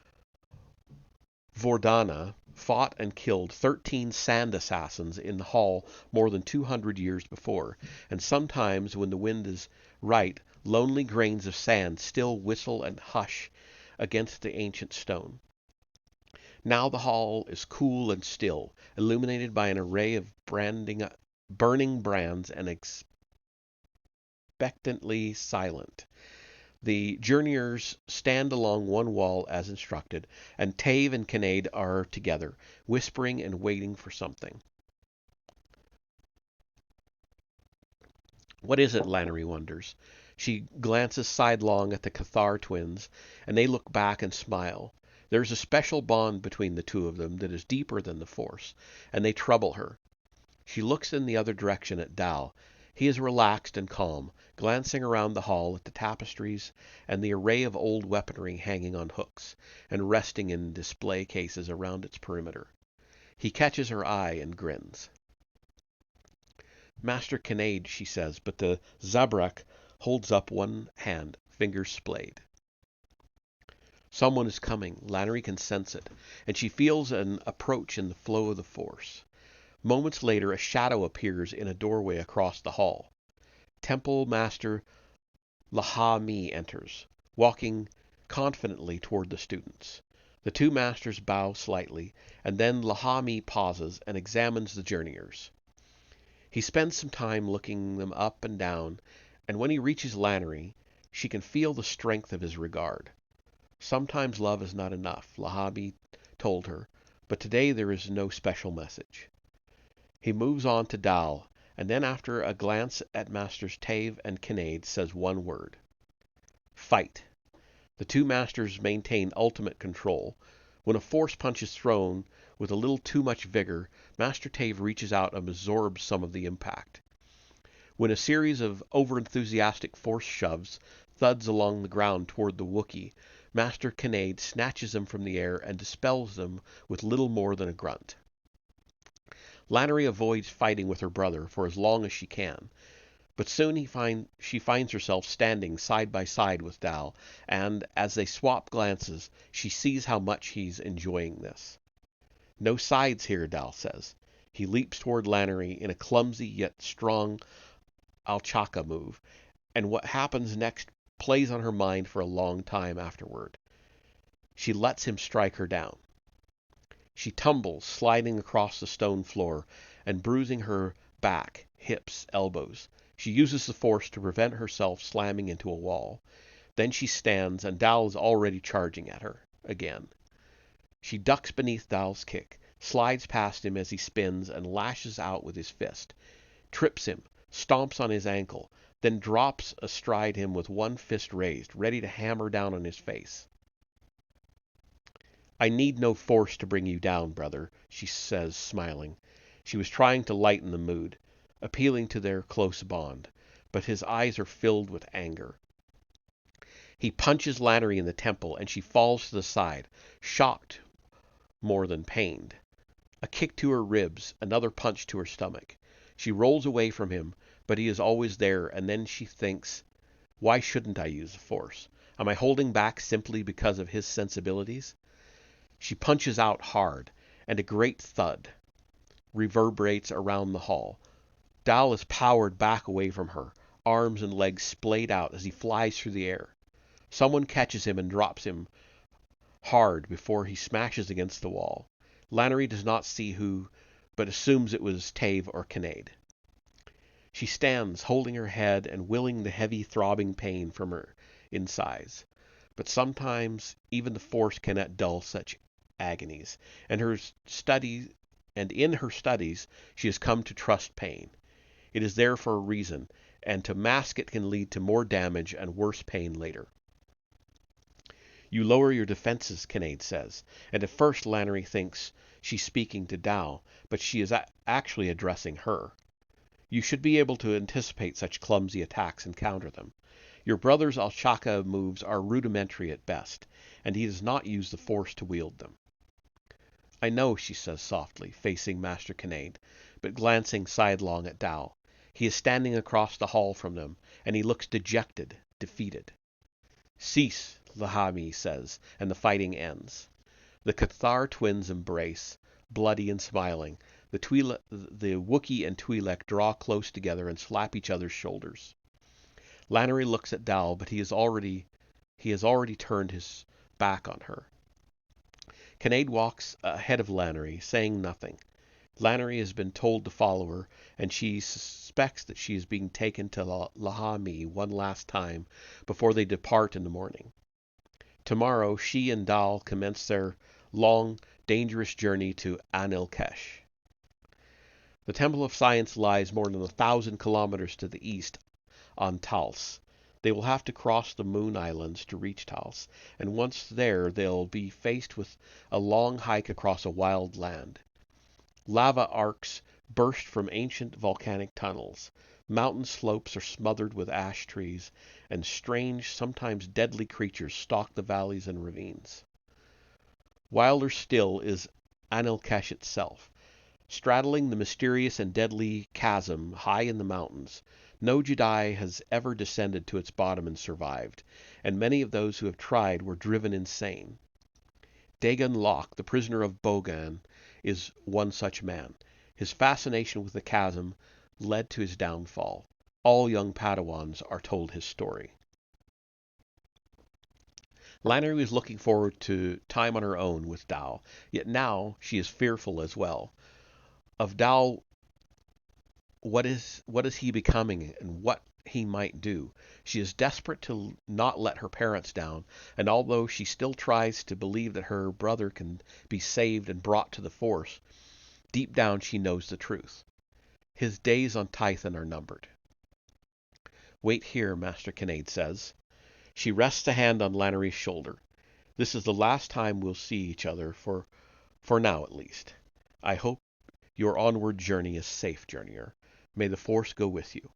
Vordana fought and killed 13 sand assassins in the hall more than 200 years before, and sometimes when the wind is right, lonely grains of sand still whistle and hush against the ancient stone. Now the hall is cool and still, illuminated by an array of burning brands, and expectantly silent. The journeyers stand along one wall as instructed, and Tave and Kinnaid are together, whispering and waiting for something. What is it? Lannery wonders. She glances sidelong at the Cathar twins, and they look back and smile. There is a special bond between the two of them that is deeper than the Force, and they trouble her. She looks in the other direction at Dal. He is relaxed and calm, glancing around the hall at the tapestries and the array of old weaponry hanging on hooks and resting in display cases around its perimeter. He catches her eye and grins. Master Kinnaid, she says, but the Zabrak holds up one hand, fingers splayed. Someone is coming. Lannery can sense it, and she feels an approach in the flow of the Force. Moments later, a shadow appears in a doorway across the hall. Temple Master Laha-Mi enters, walking confidently toward the students. The two masters bow slightly, and then Laha-Mi pauses and examines the journeyers. He spends some time looking them up and down, and when he reaches Lannery, she can feel the strength of his regard. Sometimes love is not enough, Laha-Mi told her, but today there is no special message. He moves on to Dal, and then after a glance at Masters Tave and Kinnaid, says one word. Fight. The two masters maintain ultimate control. When a Force punch is thrown with a little too much vigor, Master Tave reaches out and absorbs some of the impact. When a series of overenthusiastic Force shoves thuds along the ground toward the Wookiee, Master Kinnaid snatches them from the air and dispels them with little more than a grunt. Lannery avoids fighting with her brother for as long as she can, but soon she finds herself standing side by side with Dal, and as they swap glances, she sees how much he's enjoying this. No sides here, Dal says. He leaps toward Lannery in a clumsy yet strong Alchaka move, and what happens next plays on her mind for a long time afterward. She lets him strike her down. She tumbles, sliding across the stone floor and bruising her back, hips, elbows. She uses the Force to prevent herself slamming into a wall. Then she stands, and Dal is already charging at her again. She ducks beneath Dal's kick, slides past him as he spins, and lashes out with his fist, trips him, stomps on his ankle, then drops astride him with one fist raised, ready to hammer down on his face. I need no Force to bring you down, brother, she says, smiling. She was trying to lighten the mood, appealing to their close bond, but his eyes are filled with anger. He punches Lannery in the temple, and she falls to the side, shocked more than pained. A kick to her ribs, another punch to her stomach. She rolls away from him, but he is always there, and then she thinks, why shouldn't I use the Force? Am I holding back simply because of his sensibilities? She punches out hard, and a great thud reverberates around the hall. Dal is powered back away from her, arms and legs splayed out as he flies through the air. Someone catches him and drops him hard before he smashes against the wall. Lannery does not see who, but assumes it was Tave or Kinnaid. She stands, holding her head and willing the heavy throbbing pain from her insides. But sometimes even the Force cannot dull such agonies, and in her studies she has come to trust pain. It is there for a reason, and to mask it can lead to more damage and worse pain later. You lower your defenses, Kinnaid says, and at first Lannery thinks she's speaking to Dal, but she is actually addressing her. You should be able to anticipate such clumsy attacks and counter them. Your brother's Alchaka moves are rudimentary at best, and he does not use the Force to wield them. I know, she says softly, facing Master Kinnaid, but glancing sidelong at Dal. He is standing across the hall from them, and he looks dejected, defeated. Cease, Lahami says, and the fighting ends. The Cathar twins embrace, bloody and smiling. The Wookiee and Twi'lek draw close together and slap each other's shoulders. Lannery looks at Dal, but he has already turned his back on her. Kinnaid walks ahead of Lannery, saying nothing. Lannery has been told to follow her, and she suspects that she is being taken to Lahami one last time before they depart in the morning. Tomorrow, she and Dal commence their long, dangerous journey to Anil Kesh. The Temple of Science lies more than 1,000 kilometers to the east on Tals. They will have to cross the Moon Islands to reach Tals, and once there they'll be faced with a long hike across a wild land. Lava arcs burst from ancient volcanic tunnels. Mountain slopes are smothered with ash trees, and strange, sometimes deadly creatures stalk the valleys and ravines. Wilder still is Anil Kesh itself. Straddling the mysterious and deadly chasm high in the mountains, no Jedi has ever descended to its bottom and survived, and many of those who have tried were driven insane. Dagon Locke, the prisoner of Bogan, is one such man. His fascination with the chasm led to his downfall. All young Padawans are told his story. Lannery was looking forward to time on her own with Dal, yet now she is fearful as well. Of Dal, what is he becoming and what he might do. She is desperate to not let her parents down, and although she still tries to believe that her brother can be saved and brought to the Force, deep down she knows the truth. His days on Tython are numbered. Wait here, Master Kinnaid says. She rests a hand on Lannery's shoulder. This is the last time we'll see each other, for now at least. I hope your onward journey is safe, journeyer. May the Force go with you.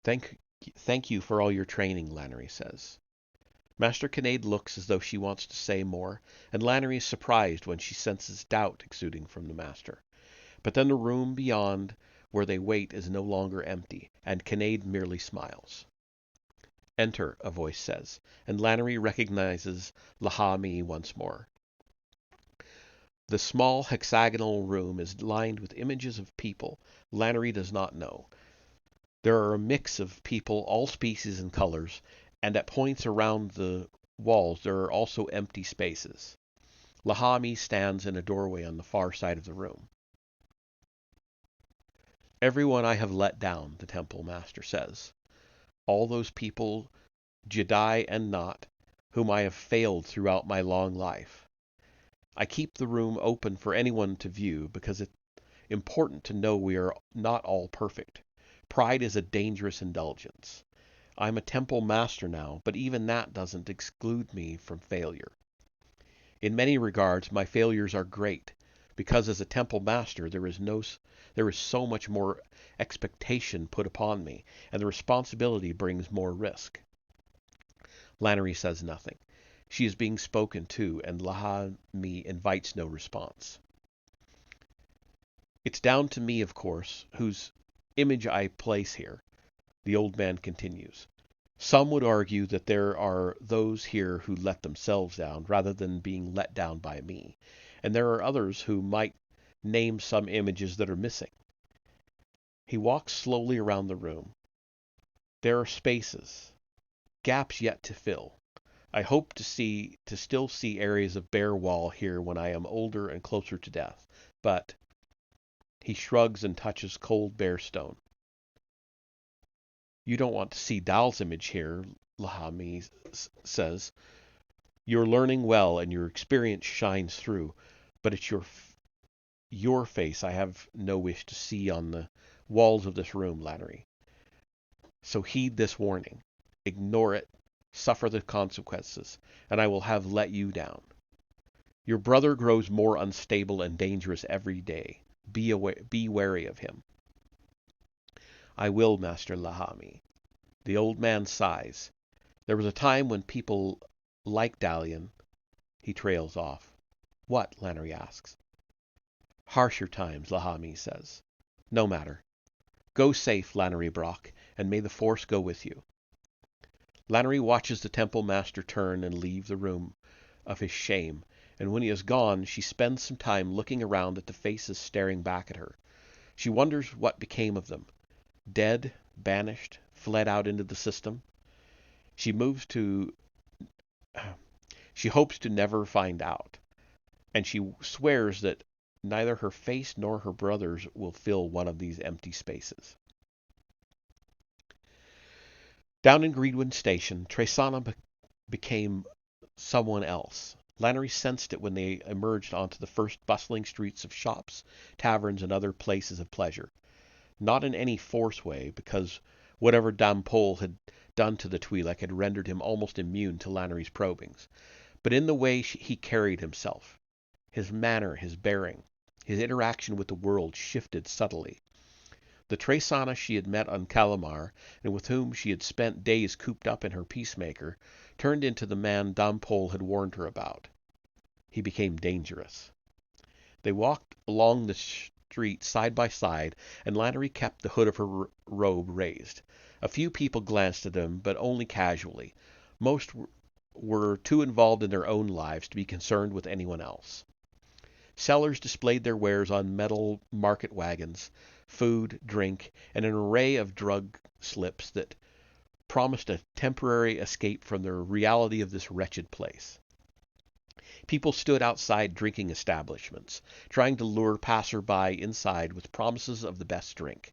Thank you for all your training, Lannery says. Master Kinnaid looks as though she wants to say more, and Lannery is surprised when she senses doubt exuding from the Master. But then the room beyond where they wait is no longer empty, and Kinnaid merely smiles. Enter, a voice says, and Lannery recognizes Lahami once more. The small hexagonal room is lined with images of people Lannery does not know. There are a mix of people, all species and colors, and at points around the walls there are also empty spaces. Lahami stands in a doorway on the far side of the room. Everyone I have let down, the Temple Master says. All those people, Jedi and not, whom I have failed throughout my long life. I keep the room open for anyone to view because it's important to know we are not all perfect. Pride is a dangerous indulgence. I'm a Temple Master now, but even that doesn't exclude me from failure. In many regards, my failures are great, because as a Temple Master there is so much more expectation put upon me, and the responsibility brings more risk. Lannery says nothing. She is being spoken to, and Lahami invites no response. It's down to me, of course, whose image I place here, the old man continues. Some would argue that there are those here who let themselves down rather than being let down by me, and there are others who might name some images that are missing. He walks slowly around the room. There are spaces, gaps yet to fill. I hope to still see areas of bare wall here when I am older and closer to death, but he shrugs and touches cold bare stone. You don't want to see Dal's image here, Lahami says. You're learning well and your experience shines through, but it's your face I have no wish to see on the walls of this room, Lannery. So heed this warning. Ignore it, suffer the consequences, and I will have let you down. Your brother grows more unstable and dangerous every day. Be wary of him. I will, Master Lahami. The old man sighs. There was a time when people liked Dalian. He trails off. What? Lannery asks. Harsher times, Lahami says. No matter. Go safe, Lannery Brock, and may the Force go with you. Lannery watches the Temple Master turn and leave the room of his shame, and when he is gone, she spends some time looking around at the faces staring back at her. She wonders what became of them. Dead, banished, fled out into the system. She hopes to never find out, and she swears that neither her face nor her brother's will fill one of these empty spaces. Down in Greenwood Station, Tresana became someone else. Lannery sensed it when they emerged onto the first bustling streets of shops, taverns, and other places of pleasure. Not in any force way, because whatever Dampole had done to the Twi'lek had rendered him almost immune to Lannery's probings, but in the way he carried himself. His manner, his bearing, his interaction with the world shifted subtly. The Tresana she had met on Calamar, and with whom she had spent days cooped up in her peacemaker, turned into the man Dampole had warned her about. He became dangerous. They walked along the street side by side, and Lannery kept the hood of her robe raised. A few people glanced at them, but only casually. Most were too involved in their own lives to be concerned with anyone else. Sellers displayed their wares on metal market wagons, food, drink, and an array of drug slips that promised a temporary escape from the reality of this wretched place. People stood outside drinking establishments, trying to lure passer-by inside with promises of the best drink.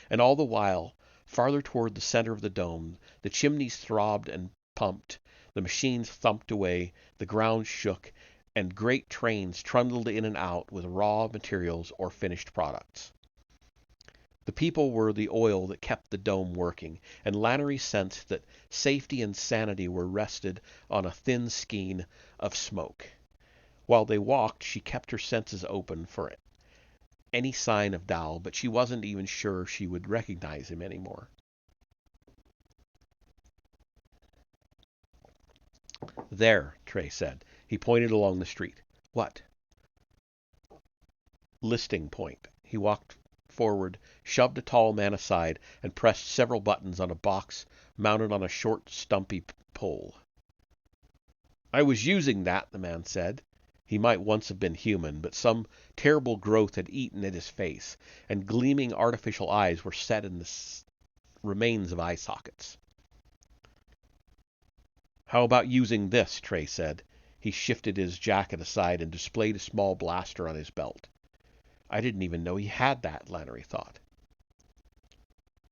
And all the while, farther toward the center of the dome, the chimneys throbbed and pumped, the machines thumped away, the ground shook, and great trains trundled in and out with raw materials or finished products. The people were the oil that kept the dome working, and Lannery sensed that safety and sanity were rested on a thin skein of smoke. While they walked, she kept her senses open for any sign of Dal, but she wasn't even sure she would recognize him anymore. There, Trey said. He pointed along the street. What? Listing point. He walked forward, shoved a tall man aside, and pressed several buttons on a box mounted on a short, stumpy pole. I was using that, the man said. He might once have been human, but some terrible growth had eaten at his face, and gleaming artificial eyes were set in the remains of eye sockets. How about using this? Trey said. He shifted his jacket aside and displayed a small blaster on his belt. I didn't even know he had that, Lannery thought.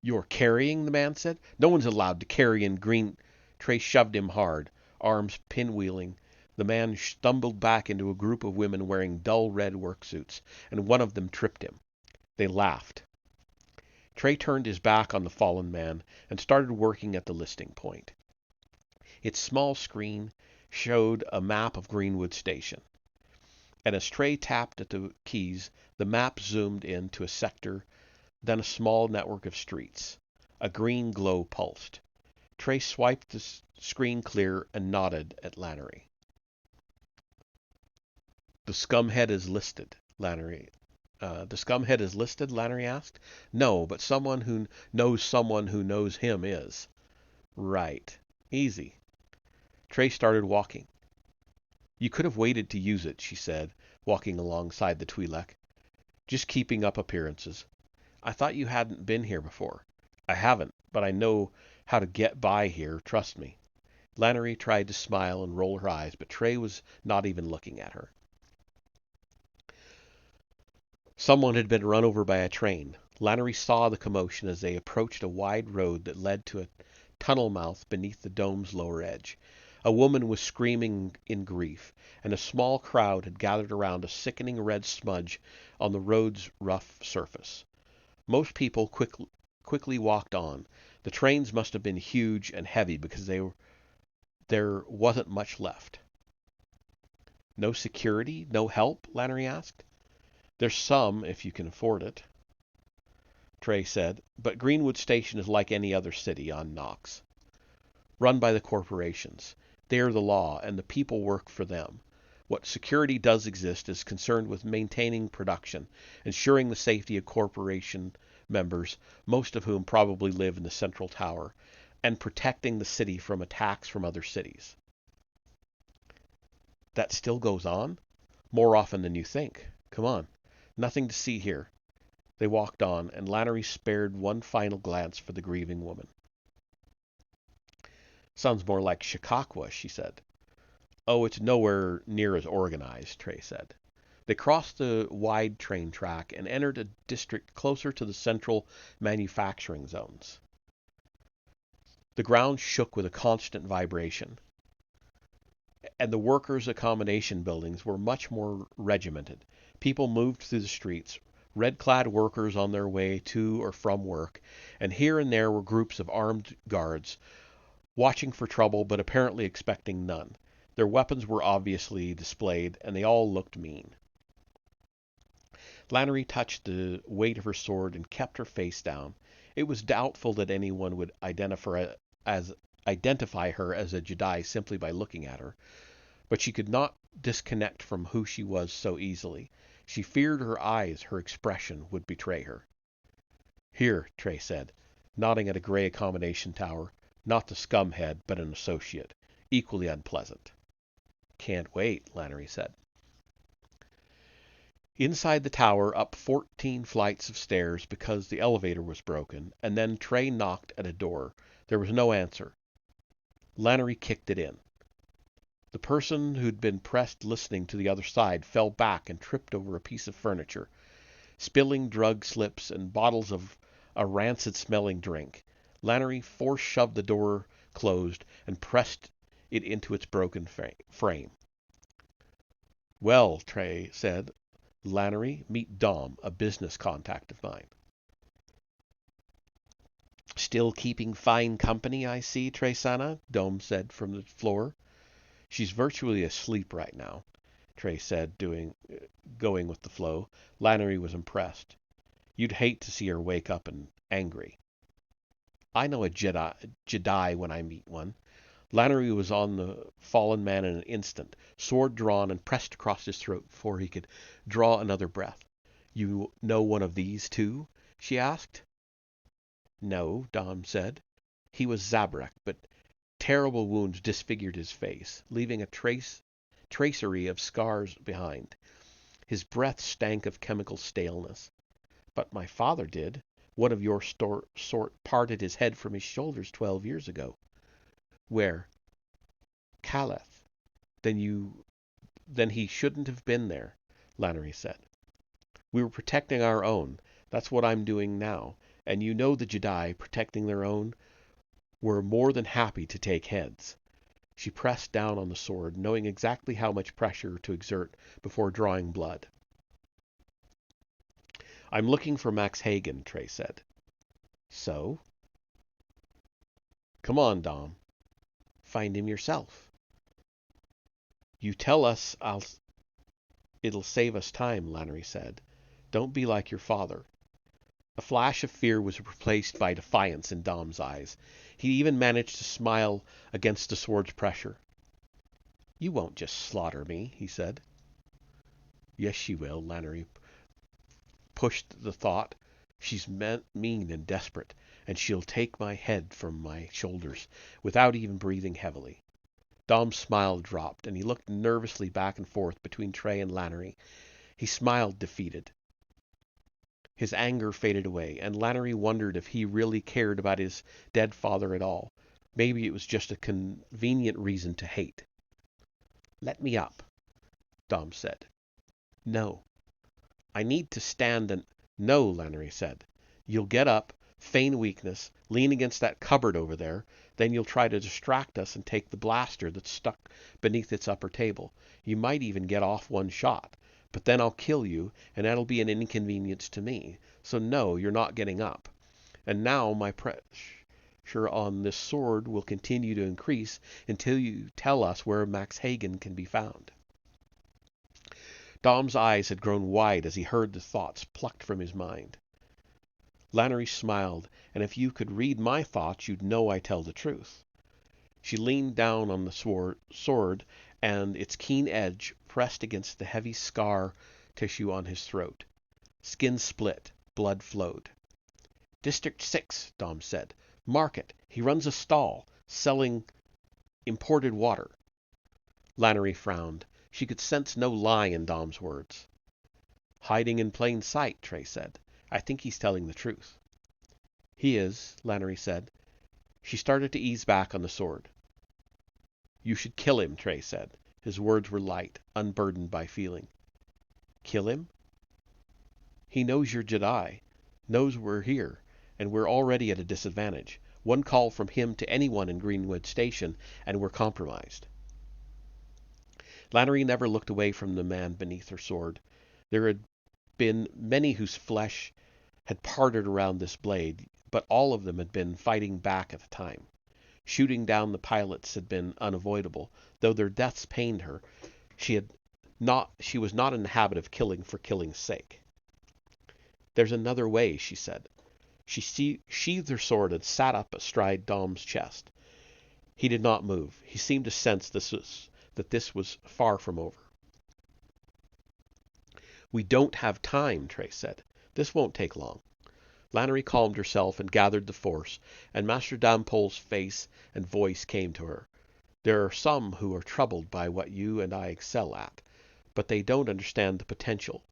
You're carrying, the man said. No one's allowed to carry in green. Trey shoved him hard, arms pinwheeling. The man stumbled back into a group of women wearing dull red work suits, and one of them tripped him. They laughed. Trey turned his back on the fallen man and started working at the listing point. Its small screen showed a map of Greenwood Station. And as Trey tapped at the keys, the map zoomed in to a sector, then a small network of streets. A green glow pulsed. Trey swiped the screen clear and nodded at Lannery. The scumhead is listed, Lannery asked. No, but someone who knows him is. Right. Easy. Trey started walking. You could have waited to use it, she said, walking alongside the Twi'lek. Just keeping up appearances. I thought you hadn't been here before. I haven't, but I know how to get by here, trust me. Lannery tried to smile and roll her eyes, but Trey was not even looking at her. Someone had been run over by a train. Lannery saw the commotion as they approached a wide road that led to a tunnel mouth beneath the dome's lower edge. A woman was screaming in grief, and a small crowd had gathered around a sickening red smudge on the road's rough surface. Most people quickly walked on. The trains must have been huge and heavy because there wasn't much left. No security? No help? Lannery asked. There's some, if you can afford it. Trey said, but Greenwood Station is like any other city on Nox, run by the corporations. They are the law, and the people work for them. What security does exist is concerned with maintaining production, ensuring the safety of corporation members, most of whom probably live in the central tower, and protecting the city from attacks from other cities. That still goes on? More often than you think. Come on. Nothing to see here. They walked on, and Lannery spared one final glance for the grieving woman. Sounds more like Chicago, she said. Oh, it's nowhere near as organized, Trey said. They crossed the wide train track and entered a district closer to the central manufacturing zones. The ground shook with a constant vibration, and the workers' accommodation buildings were much more regimented. People moved through the streets, red-clad workers on their way to or from work, and here and there were groups of armed guards, watching for trouble but apparently expecting none. Their weapons were obviously displayed, and they all looked mean. Lannery touched the weight of her sword and kept her face down. It was doubtful that anyone would identify her as a Jedi simply by looking at her, but she could not disconnect from who she was so easily. She feared her eyes, her expression, would betray her. Here, Trey said, nodding at a gray accommodation tower, not the scumhead, but an associate, equally unpleasant. Can't wait, Lannery said. Inside the tower, up 14 flights of stairs because the elevator was broken, and then Trey knocked at a door. There was no answer. Lannery kicked it in. The person who'd been pressed listening to the other side fell back and tripped over a piece of furniture, spilling drug slips and bottles of a rancid-smelling drink. Lannery force-shoved the door closed and pressed it into its broken frame. Well, Trey said, Lannery, meet Dom, a business contact of mine. Still keeping fine company, I see, Trey-sana, Dom said from the floor. She's virtually asleep right now, Trey said, going with the flow. Lannery was impressed. You'd hate to see her wake up and angry. I know a Jedi when I meet one. Lannery was on the fallen man in an instant, sword drawn and pressed across his throat before he could draw another breath. You know one of these, too? She asked. No, Dom said. He was Zabrak, but terrible wounds disfigured his face, leaving a tracery of scars behind. His breath stank of chemical staleness. But my father did. One of your sort parted his head from his shoulders 12 years ago. Where? Caleth. Then he shouldn't have been there, Lannery said. We were protecting our own. That's what I'm doing now. And you know the Jedi, protecting their own, were more than happy to take heads. She pressed down on the sword, knowing exactly how much pressure to exert before drawing blood. I'm looking for Max Hagen, Trey said. So? Come on, Dom. Find him yourself. You tell us it'll save us time, Lannery said. Don't be like your father. A flash of fear was replaced by defiance in Dom's eyes. He even managed to smile against the sword's pressure. You won't just slaughter me, he said. Yes, she will, Lannery pushed the thought. She's mean and desperate, and she'll take my head from my shoulders without even breathing heavily. Dom's smile dropped, and he looked nervously back and forth between Trey and Lannery. He smiled defeated. His anger faded away, and Lannery wondered if he really cared about his dead father at all. Maybe it was just a convenient reason to hate. Let me up, Dom said. No. I need to stand and... No, Lannery said. You'll get up, feign weakness, lean against that cupboard over there, then you'll try to distract us and take the blaster that's stuck beneath its upper table. You might even get off one shot. But then I'll kill you, and that'll be an inconvenience to me. So no, you're not getting up. And now my pressure on this sword will continue to increase until you tell us where Max Hagen can be found. Dom's eyes had grown wide as he heard the thoughts plucked from his mind. Lannery smiled, and if you could read my thoughts, you'd know I tell the truth. She leaned down on the sword, and its keen edge pressed against the heavy scar tissue on his throat. Skin split, blood flowed. District 6, Dom said. Market. He runs a stall, selling imported water. Lannery frowned. She could sense no lie in Dom's words. Hiding in plain sight, Trey said. I think he's telling the truth. He is, Lannery said. She started to ease back on the sword. You should kill him, Trey said. His words were light, unburdened by feeling. Kill him? He knows you're Jedi, knows we're here, and we're already at a disadvantage. One call from him to anyone in Greenwood Station, and we're compromised. Lannery never looked away from the man beneath her sword. There had been many whose flesh had parted around this blade, but all of them had been fighting back at the time. Shooting down the pilots had been unavoidable, though their deaths pained her. She was not in the habit of killing for killing's sake. There's another way, she said. She sheathed her sword and sat up astride Dom's chest. He did not move. He seemed to sense that this was far from over. We don't have time, Trey said. This won't take long. Lannery calmed herself and gathered the force, and Master Dampol's face and voice came to her. There are some who are troubled by what you and I excel at, but they don't understand the potential.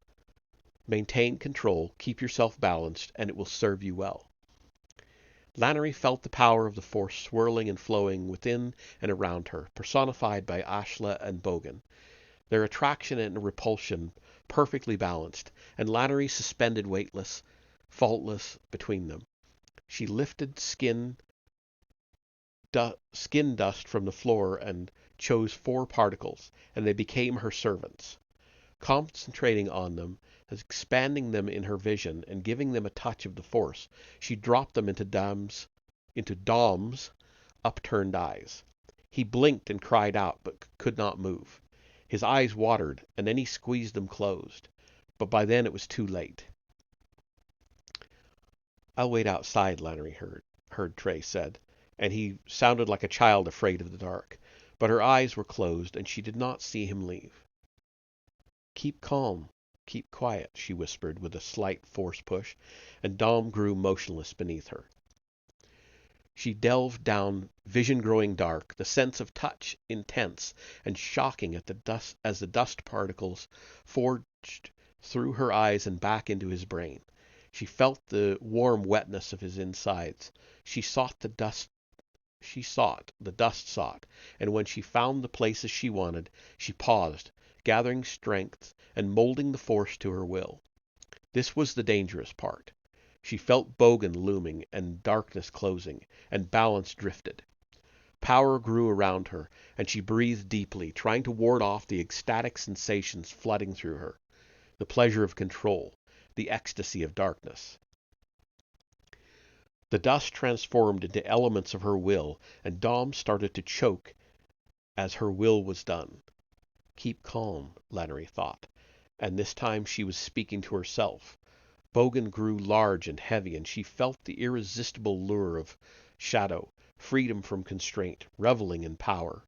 Maintain control, keep yourself balanced, and it will serve you well. Lannery felt the power of the force swirling and flowing within and around her, personified by Ashla and Bogan. Their attraction and repulsion perfectly balanced, and Lannery suspended weightless, faultless between them. She lifted skin dust from the floor and chose 4 particles, and they became her servants. Concentrating on them, expanding them in her vision, and giving them a touch of the force, she dropped them into Dom's upturned eyes. He blinked and cried out, but could not move. His eyes watered, and then he squeezed them closed. But by then it was too late. I'll wait outside, Lannery heard Trey said, and he sounded like a child afraid of the dark. But her eyes were closed, and she did not see him leave. Keep calm, keep quiet, she whispered with a slight force push, and Dom grew motionless beneath her. She delved down, vision growing dark, the sense of touch intense and shocking as the dust particles forged through her eyes and back into his brain. She felt the warm wetness of his insides. The dust sought, and when she found the places she wanted, she paused, gathering strength and molding the force to her will. This was the dangerous part. She felt Bogan looming and darkness closing, and balance drifted. Power grew around her, and she breathed deeply, trying to ward off the ecstatic sensations flooding through her. The pleasure of control, the ecstasy of darkness. The dust transformed into elements of her will, and Dom started to choke as her will was done. Keep calm, Lannery thought, and this time she was speaking to herself. Bogan grew large and heavy, and she felt the irresistible lure of shadow, freedom from constraint, reveling in power.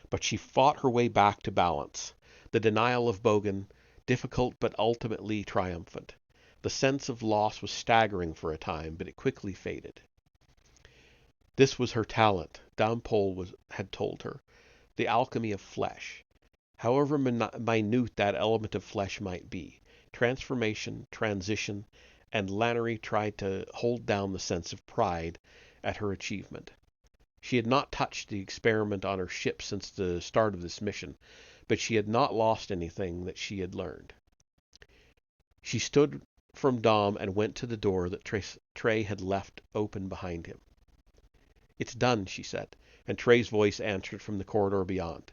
But she fought her way back to balance. The denial of Bogan, difficult but ultimately triumphant. The sense of loss was staggering for a time, but it quickly faded. This was her talent, Dampol had told her, the alchemy of flesh. However minute that element of flesh might be, transformation, transition, and Lannery tried to hold down the sense of pride at her achievement. She had not touched the experiment on her ship since the start of this mission, but she had not lost anything that she had learned. She stood from Dom and went to the door that Trey had left open behind him. It's done, she said, and Trey's voice answered from the corridor beyond.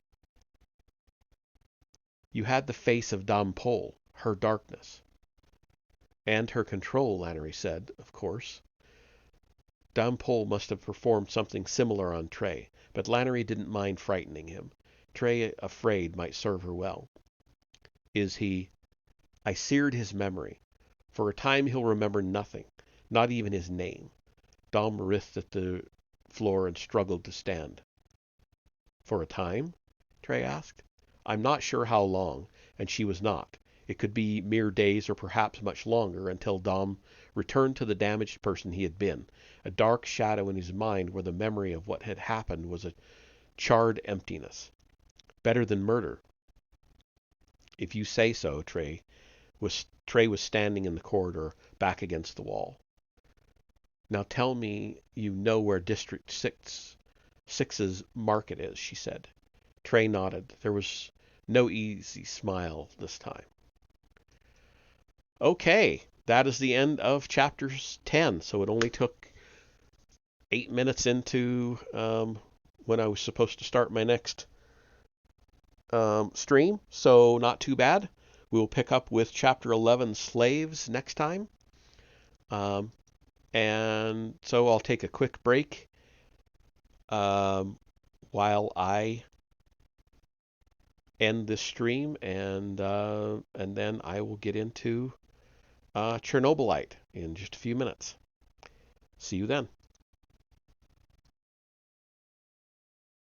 You had the face of Dampol, her darkness. And her control, Lannery said, of course. Dampol must have performed something similar on Trey, but Lannery didn't mind frightening him. Trey, afraid, might serve her well. Is he? I seared his memory. For a time he'll remember nothing. Not even his name. Dom writhed at the floor and struggled to stand. For a time? Trey asked. I'm not sure how long, and she was not. It could be mere days or perhaps much longer until Dom returned to the damaged person he had been, a dark shadow in his mind where the memory of what had happened was a charred emptiness. Better than murder. If you say so, Trey was standing in the corridor, back against the wall. Now tell me you know where District 6's market is, she said. Trey nodded. There was no easy smile this time. Okay, that is the end of chapter 10. So it only took 8 minutes into when I was supposed to start my next stream. So not too bad. We will pick up with chapter 11, Slaves, next time. And so I'll take a quick break while I end this stream, and then I will get into Chernobylite in just a few minutes. See you then.